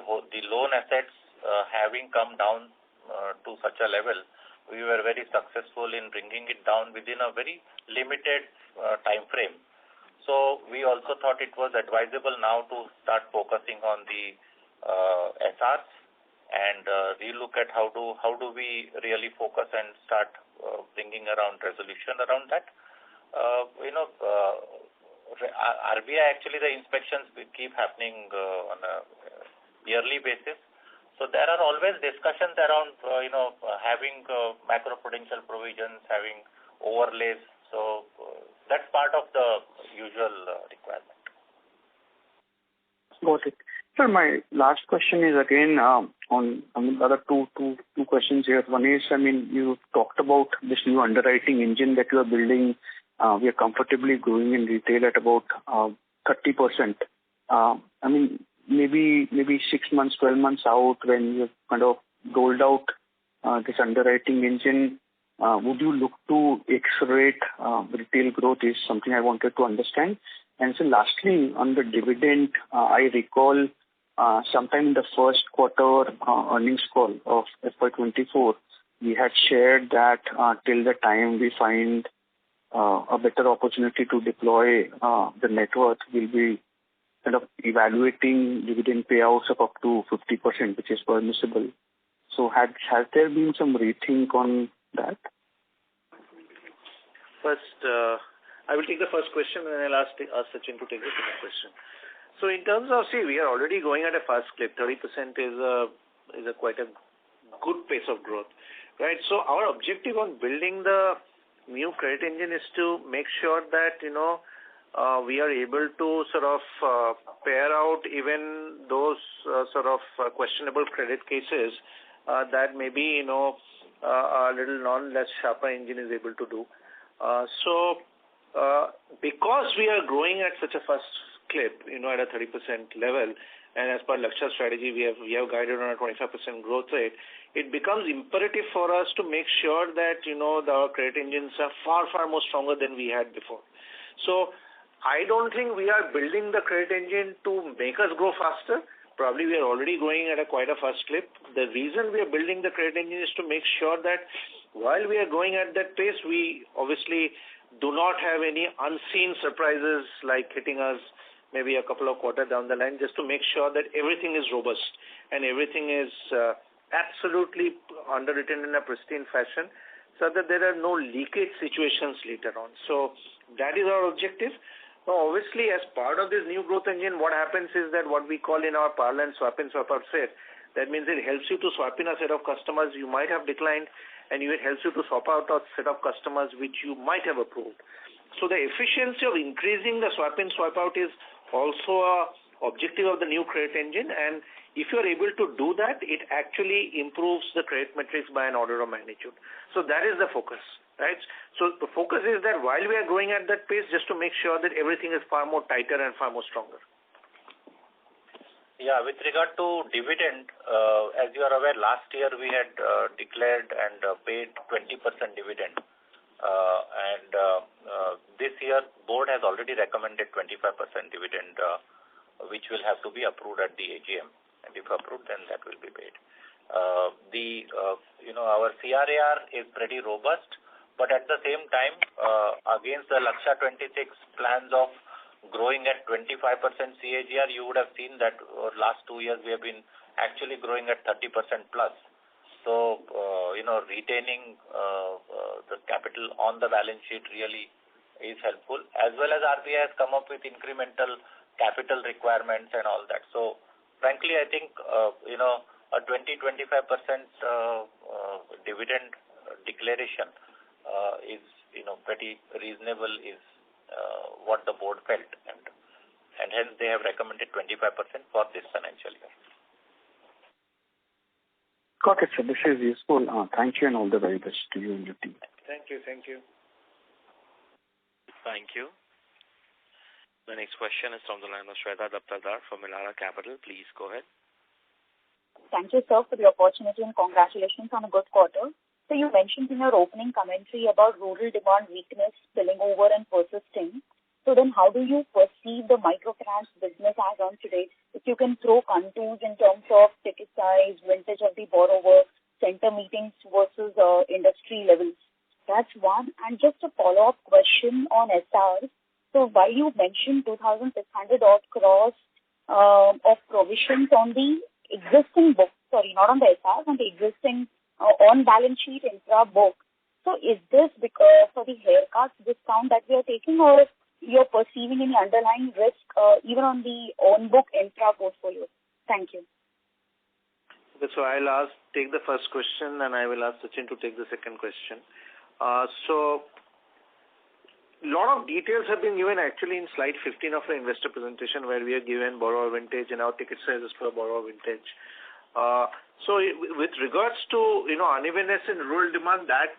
loan assets having come down to such a level, we were very successful in bringing it down within a very limited time frame. So we also thought it was advisable now to start focusing on the SRs and relook at how do we really focus and start bringing around resolution around that. RBI actually, the inspections will keep happening on a yearly basis. So there are always discussions around, having macroprudential provisions, having overlays. So that's part of the usual requirement. Got it. Sir, my last question is again on the other two questions here. One is, you talked about this new underwriting engine that you are building. We are comfortably growing in retail at about 30%. Maybe 6 months, 12 months out, when you've kind of rolled out this underwriting engine, would you look to accelerate retail growth is something I wanted to understand. And so lastly, on the dividend, I recall sometime in the first quarter earnings call of FY24, we had shared that till the time we find a better opportunity to deploy the net worth, we'll be kind of evaluating dividend payouts of up to 50%, which is permissible. So has there been some rethink on that? First, I will take the first question and then I'll ask Sachin to take the second question. So in terms of, we are already going at a fast clip. 30% is a quite a good pace of growth, right? So our objective on building the new credit engine is to make sure that, we are able to sort of pair out even those sort of questionable credit cases that maybe, a little less sharper engine is able to do. So because we are growing at such a fast clip, at a 30% level, and as per Lakshya strategy, we have guided on a 25% growth rate, it becomes imperative for us to make sure that, our credit engines are far, far more stronger than we had before. So I don't think we are building the credit engine to make us grow faster. Probably we are already growing at quite a fast clip. The reason we are building the credit engine is to make sure that while we are going at that pace, we obviously do not have any unseen surprises like hitting us maybe a couple of quarters down the line, just to make sure that everything is robust and everything is absolutely underwritten in a pristine fashion so that there are no leakage situations later on. So that is our objective. Now, obviously, as part of this new growth engine, what happens is that what we call in our parlance swap in, swap out set. That means it helps you to swap in a set of customers you might have declined, and it helps you to swap out a set of customers which you might have approved. So the efficiency of increasing the swap in, swap out is also a objective of the new credit engine, and if you are able to do that, it actually improves the credit metrics by an order of magnitude. So that is the focus, right? So the focus is that while we are growing at that pace, just to make sure that everything is far more tighter and far more stronger. Yeah, with regard to dividend, as you are aware, last year we had declared and paid 20% dividend. This year, board has already recommended 25% dividend, which will have to be approved at the AGM. And if approved, then that will be paid. Our CRAR is pretty robust, but at the same time, against the Lakshya 26 plans of growing at 25% CAGR, you would have seen that over last 2 years we have been actually growing at 30% plus. So, retaining the capital on the balance sheet really is helpful, as well as RBI has come up with incremental capital requirements and all that. So, frankly, I think, a 20-25% dividend declaration is, pretty reasonable, is what the board felt, and hence they have recommended 25% for this financial year. Got it, sir. This is useful. Thank you and all the very best to you and your team. Thank you. Thank you. The next question is from the line of Shweta Daptardar from Elara Capital. Please go ahead. Thank you, sir, for the opportunity and congratulations on a good quarter. So you mentioned in your opening commentary about rural demand weakness spilling over and persisting. So then how do you perceive the microfinance business as on today? If you can throw contours in terms of ticket size, vintage of the borrower, center meetings versus industry levels. That's one. And just a follow-up question on SRs. So while you mentioned 2,600 odd crores of provisions on the existing book, not on the SRs, on the existing on balance sheet infra book. So is this because for the haircut discount that we are taking, or you're perceiving any underlying risk even on the on book infra portfolio? Thank you. Okay, so I'll take the first question and I will ask Sachin to take the second question. So a lot of details have been given actually in slide 15 of the investor presentation, where we are given borrower vintage and our ticket sizes per borrower vintage. So with regards to unevenness in rural demand, that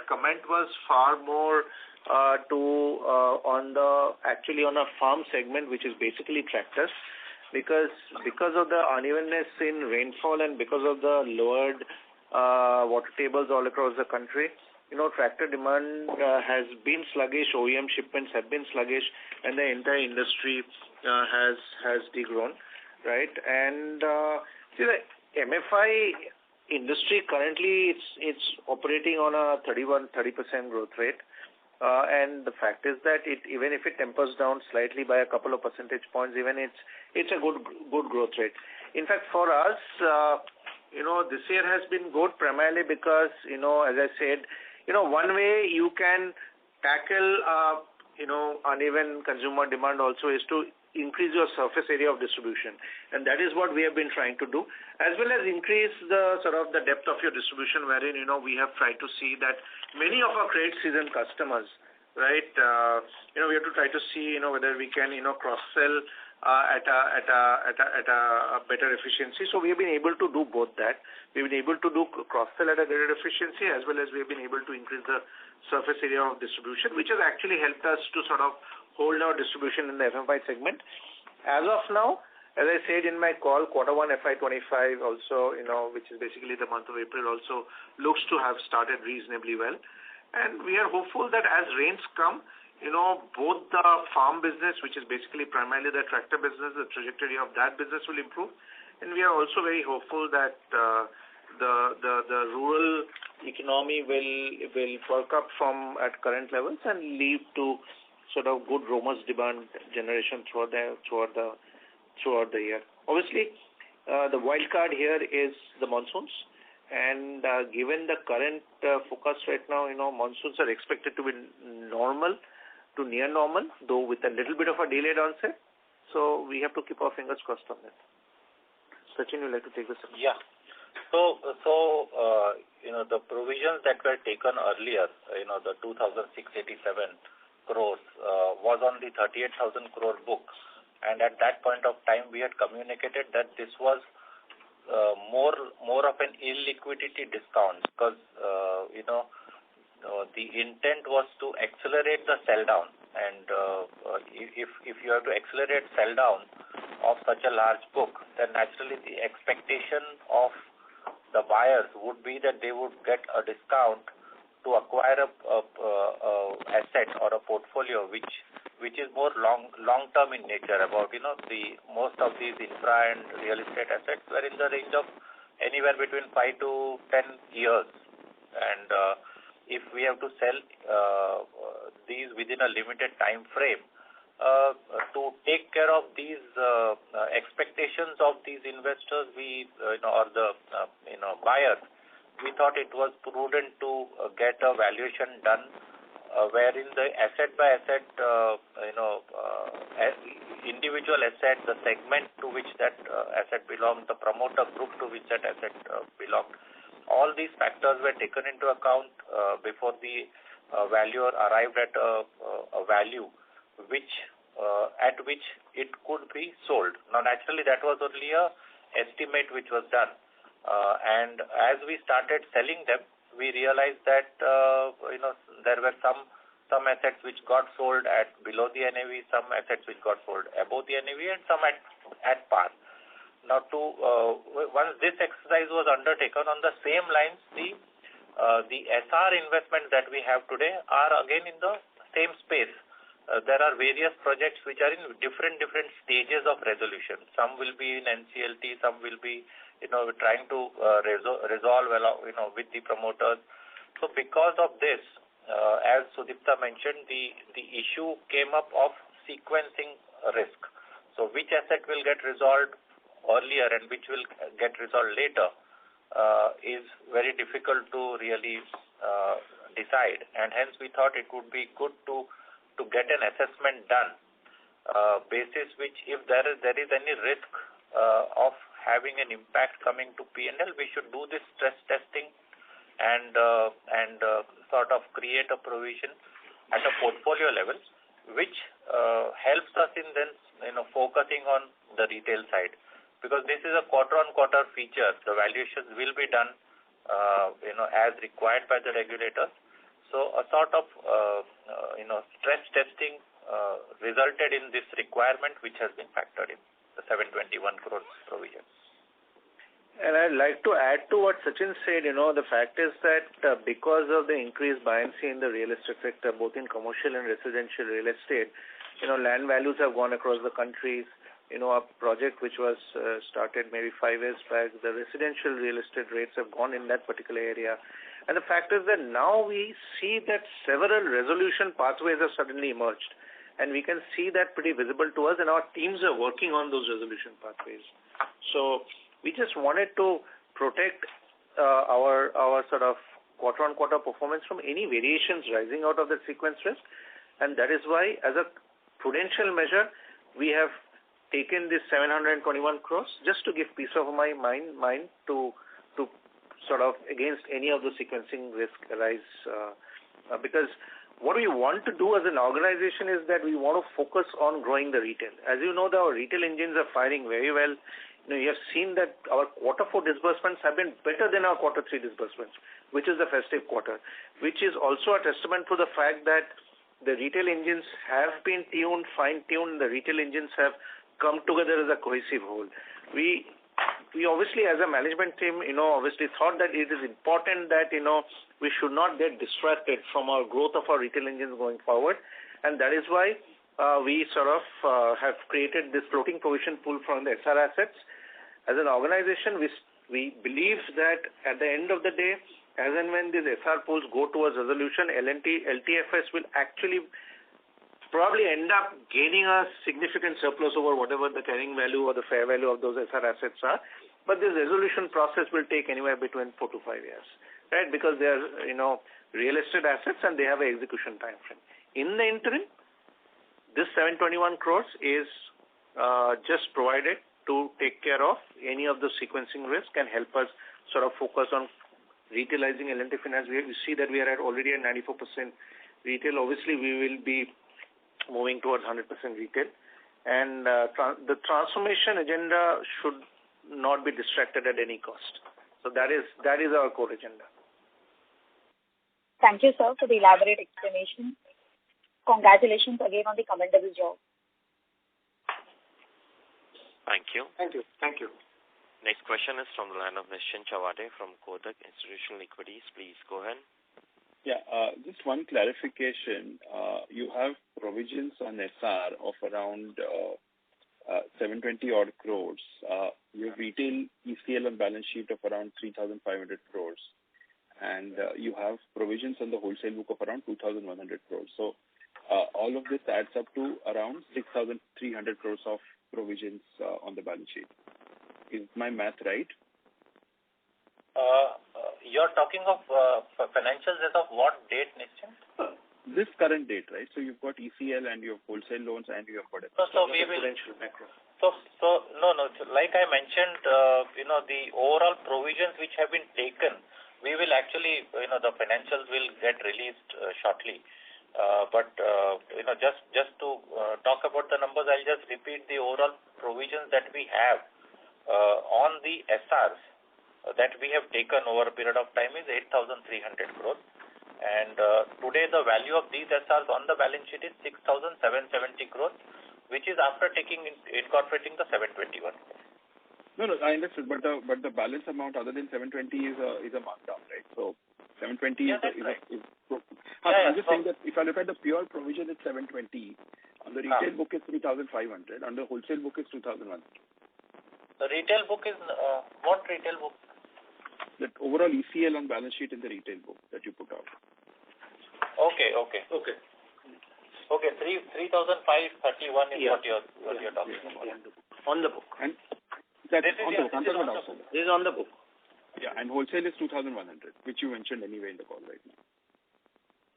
comment was far more on a farm segment, which is basically tractors, because of the unevenness in rainfall and because of the lowered water tables all across the country. Tractor demand has been sluggish, OEM shipments have been sluggish, and the entire industry has degrown, right? And see, the MFI industry currently it's operating on a 30% growth rate, and the fact is that even if it tempers down slightly by a couple of percentage points, even it's a good growth rate. In fact, for us, this year has been good primarily because as I said, one way you can tackle uneven consumer demand also is to increase your surface area of distribution, and that is what we have been trying to do, as well as increase the the depth of your distribution, wherein we have tried to see that many of our credit season customers, right, we have to try to see whether we can cross sell at a better efficiency. So we have been able to do both that. We've been able to do cross sell at a greater efficiency, as well as we have been able to increase the surface area of distribution, which has actually helped us to hold our distribution in the MFI segment. As of now, as I said in my call, Q1 FY25 also, which is basically the month of April, also looks to have started reasonably well. And we are hopeful that as rains come, both the farm business, which is basically primarily the tractor business, the trajectory of that business will improve. And we are also very hopeful that the rural economy will perk up from at current levels and lead to good robust demand generation throughout the year. Obviously, the wild card here is the monsoons, and given the current forecast right now, monsoons are expected to be normal to near normal, though with a little bit of a delayed onset. So we have to keep our fingers crossed on that. Sachin, would you like to take this? Yeah. So the provisions that were taken earlier, the 2,687 crores was on the 38,000 crore book, and at that point of time we had communicated that this was more of an illiquidity discount, because the intent was to accelerate the sell down, and if you have to accelerate sell down, of such a large book, then naturally the expectation of the buyers would be that they would get a discount to acquire a asset or a portfolio which is more long term in nature. About the most of these infra and real estate assets were in the range of anywhere between 5 to 10 years, and if we have to sell these within a limited time frame, to take care of these expectations of these investors, we or the buyers, we thought it was prudent to get a valuation done wherein the asset by asset, individual asset, the segment to which that asset belonged, the promoter group to which that asset belonged, all these factors were taken into account before the valuer arrived at a value at which it could be sold. Now, naturally, that was only a estimate which was done, and as we started selling them, we realized that there were some assets which got sold at below the NAV, some assets which got sold above the NAV, and some at par. Now, once this exercise was undertaken, on the same lines, the SR investments that we have today are again in the same space. There are various projects which are in different stages of resolution. Some will be in NCLT, some will be trying to resolve with the promoters. So because of this, as Sudipta mentioned, the issue came up of sequencing risk. So which asset will get resolved earlier and which will get resolved later is very difficult to really decide, and hence we thought it would be good to get an assessment done basis which, if there is any risk of having an impact coming to P&L, we should do this stress testing and sort of create a provision at a portfolio level, which helps us in then focusing on the retail side, because this is a quarter-on-quarter feature. The valuations will be done as required by the regulators. So a sort of stress testing resulted in this requirement, which has been factored in the 721 crores provision. And I'd like to add to what Sachin said. The fact is that because of the increased buoyancy in the real estate sector, both in commercial and residential real estate, land values have gone across the country. A project which was started maybe 5 years back, the residential real estate rates have gone in that particular area. And the fact is that now we see that several resolution pathways have suddenly emerged. And we can see that pretty visible to us, and our teams are working on those resolution pathways. So we just wanted to protect our sort of quarter-on-quarter performance from any variations rising out of the sequence risk. And that is why, as a prudential measure, we have taken this 721 crores just to give peace of my mind to sort of against any of the sequencing risk arise. Because what we want to do as an organization is that we want to focus on growing the retail. As you know, our retail engines are firing very well. You have seen that our quarter 4 disbursements have been better than our quarter 3 disbursements, which is the festive quarter, which is also a testament to the fact that the retail engines have been fine-tuned. The retail engines have come together as a cohesive whole. We obviously, as a management team, obviously thought that it is important that, we should not get distracted from our growth of our retail engines going forward. And that is why we sort of have created this floating provision pool from the SR assets. As an organization, we believe that at the end of the day, as and when these SR pools go towards resolution, LTFS will actually probably end up gaining a significant surplus over whatever the carrying value or the fair value of those SR assets are. But this resolution process will take anywhere between 4 to 5 years, right? Because they are, real estate assets and they have an execution time frame. In the interim, this 721 crores is just provided to take care of any of the sequencing risk and help us sort of focus on retailizing L&T Finance. We see that we are already at 94% retail. Obviously, we will be moving towards 100% retail, and the transformation agenda should not be distracted at any cost. So that is our core agenda. Thank you, sir, for the elaborate explanation. Congratulations again on the commendable job. Thank you. Thank you. Thank you. Next question is from the line of Nischint Chawade from Kotak Institutional Equities. Please go ahead. Yeah, just one clarification. You have provisions on SR of around 720 odd crores. You have retail ECL on balance sheet of around 3,500 crores. And you have provisions on the wholesale book of around 2,100 crores. So all of this adds up to around 6,300 crores of provisions on the balance sheet. Is my math right? You're talking of financials as of what date, Nischint? This current date, right? So you've got ECL and you have wholesale loans and you have whatever. So we will. No. Like I mentioned, the overall provisions which have been taken, we will actually, the financials will get released shortly. But just to talk about the numbers, I'll just repeat the overall provisions that we have on the SRs that we have taken over a period of time is 8,300 crores. And today the value of these SRs on the balance sheet is 6,770 crores, which is after incorporating the 721 crores. No, I understood, but the balance amount other than 720 is a markdown, right? So 720 I'm just saying that if I look at the pure provision, it's 720. On the retail book is 3,500. On the wholesale book is 2,100. The retail book is what retail book? The overall ECL on balance sheet in the retail book that you put out. Okay. 3,531 is what you're talking about. On the book. And that this is on the book. Yeah, and wholesale is 2,100, which you mentioned anyway in the call right now.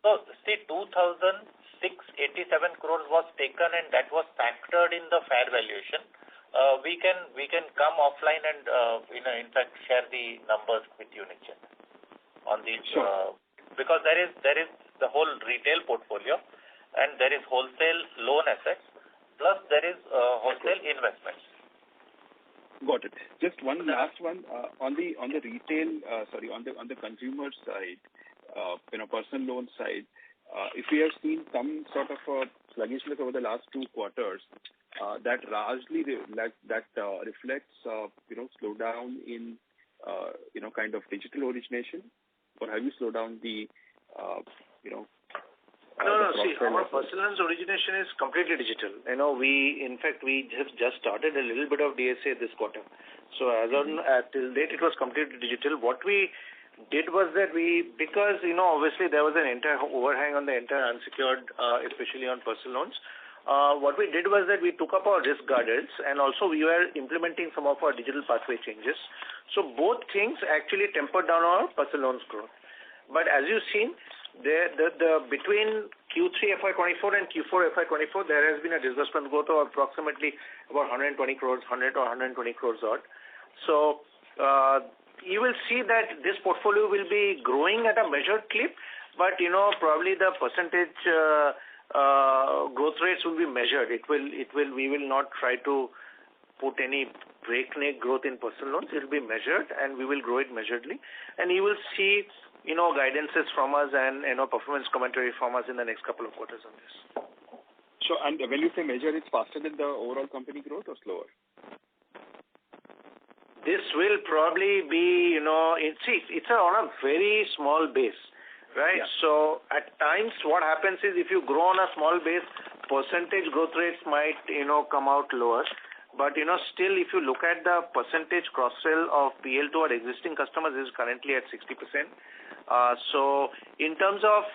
So, see, 2,687 crores was taken and that was factored in the fair valuation. We can come offline and in fact share the numbers with you, Nischint, on these. Sure. Because there is the whole retail portfolio and there is wholesale loan assets plus there is wholesale investments. Got it. Just one last one on the retail. On the consumer side, personal loan side. If we have seen some sort of a sluggishness over the last 2 quarters, that largely reflects slowdown in kind of digital origination, or have you slowed down the No. See, our personal loans origination is completely digital. We have just started a little bit of DSA this quarter. So as on till date, it was completely digital. What we did was that because obviously there was an entire overhang on the entire unsecured, especially on personal loans. What we did was that we took up our risk guardrails and also we were implementing some of our digital pathway changes. So both things actually tempered down our personal loans growth. But as you've seen, between Q3 FY24 and Q4 FY24, there has been a disbursement growth of approximately about 120 crores, 100 or 120 crores odd. So you will see that this portfolio will be growing at a measured clip, but probably the percentage growth rates will be measured. We will not try to put any breakneck growth in personal loans. It will be measured and we will grow it measuredly. And you will see guidances from us and performance commentary from us in the next couple of quarters on this. Sure. And when you say measure, it's faster than the overall company growth or slower? This will probably be, it's on a very small base, right? Yeah. So at times what happens is if you grow on a small base, percentage growth rates might, come out lower. But, still if you look at the percentage cross-sell of PL to our existing customers is currently at 60%. So in terms of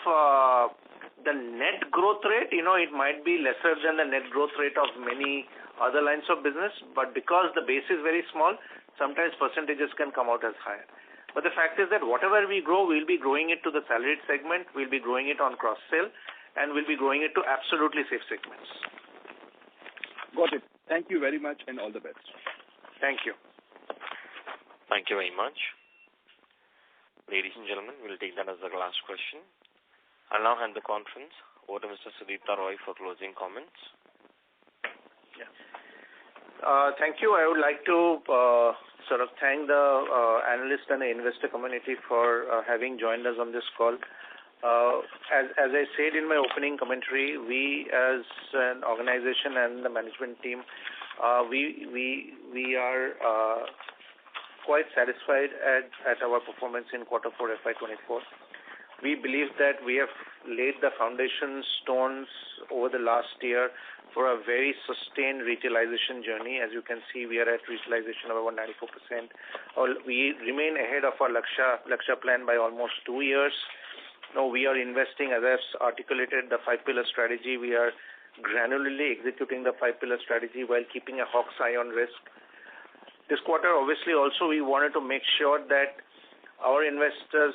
the net growth rate, it might be lesser than the net growth rate of many other lines of business. But because the base is very small, sometimes percentages can come out as higher. But the fact is that whatever we grow, we'll be growing it to the salaried segment, we'll be growing it on cross-sell, and we'll be growing it to absolutely safe segments. Got it. Thank you very much and all the best. Thank you. Thank you very much. Ladies and gentlemen, we'll take that as the last question. I'll now hand the conference over to Mr. Sudipta Roy for closing comments. Yeah. Thank you. I would like to thank the analyst and the investor community for having joined us on this call. As I said in my opening commentary, we as an organization and the management team we are quite satisfied at our performance in quarter 4 FY24. We believe that we have laid the foundation stones over the last year for a very sustained retailization journey. As you can see, we are at retailization of about 94%. We remain ahead of our Lakshya plan by almost 2 years. Now we are investing, as I've articulated, the 5-pillar strategy. We are granularly executing the 5-pillar strategy while keeping a hawk's eye on risk. This quarter, obviously, also we wanted to make sure that our investors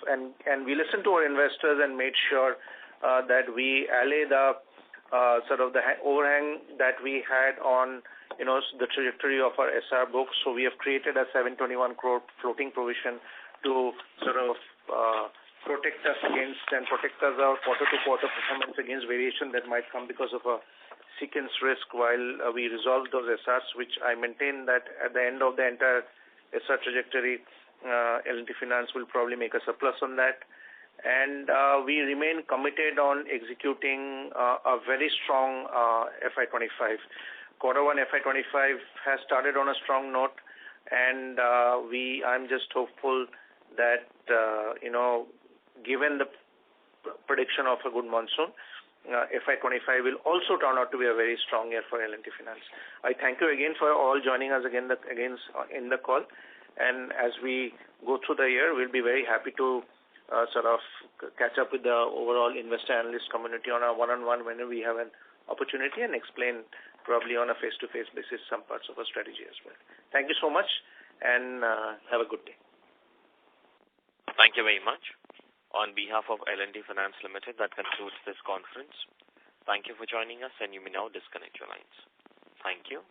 and we listened to our investors and made sure that we allay the the overhang that we had on the trajectory of our SR books. So we have created a 721 crore floating provision to protect us against and protect us our quarter-to-quarter performance against variation that might come because of a sequence risk while we resolve those SRs, which I maintain that at the end of the entire SR trajectory, L&T Finance will probably make a surplus on that. And we remain committed on executing a very strong FY25. Quarter 1 FY25 has started on a strong note, and I'm just hopeful that, given the prediction of a good monsoon, FY25 will also turn out to be a very strong year for L&T Finance. I thank you again for all joining us again in the call. And as we go through the year, we'll be very happy to catch up with the overall investor analyst community on a one-on-one whenever we have an opportunity and explain probably on a face-to-face basis some parts of our strategy as well. Thank you so much and have a good day. Thank you very much. On behalf of L&T Finance Limited, that concludes this conference. Thank you for joining us, and you may now disconnect your lines. Thank you.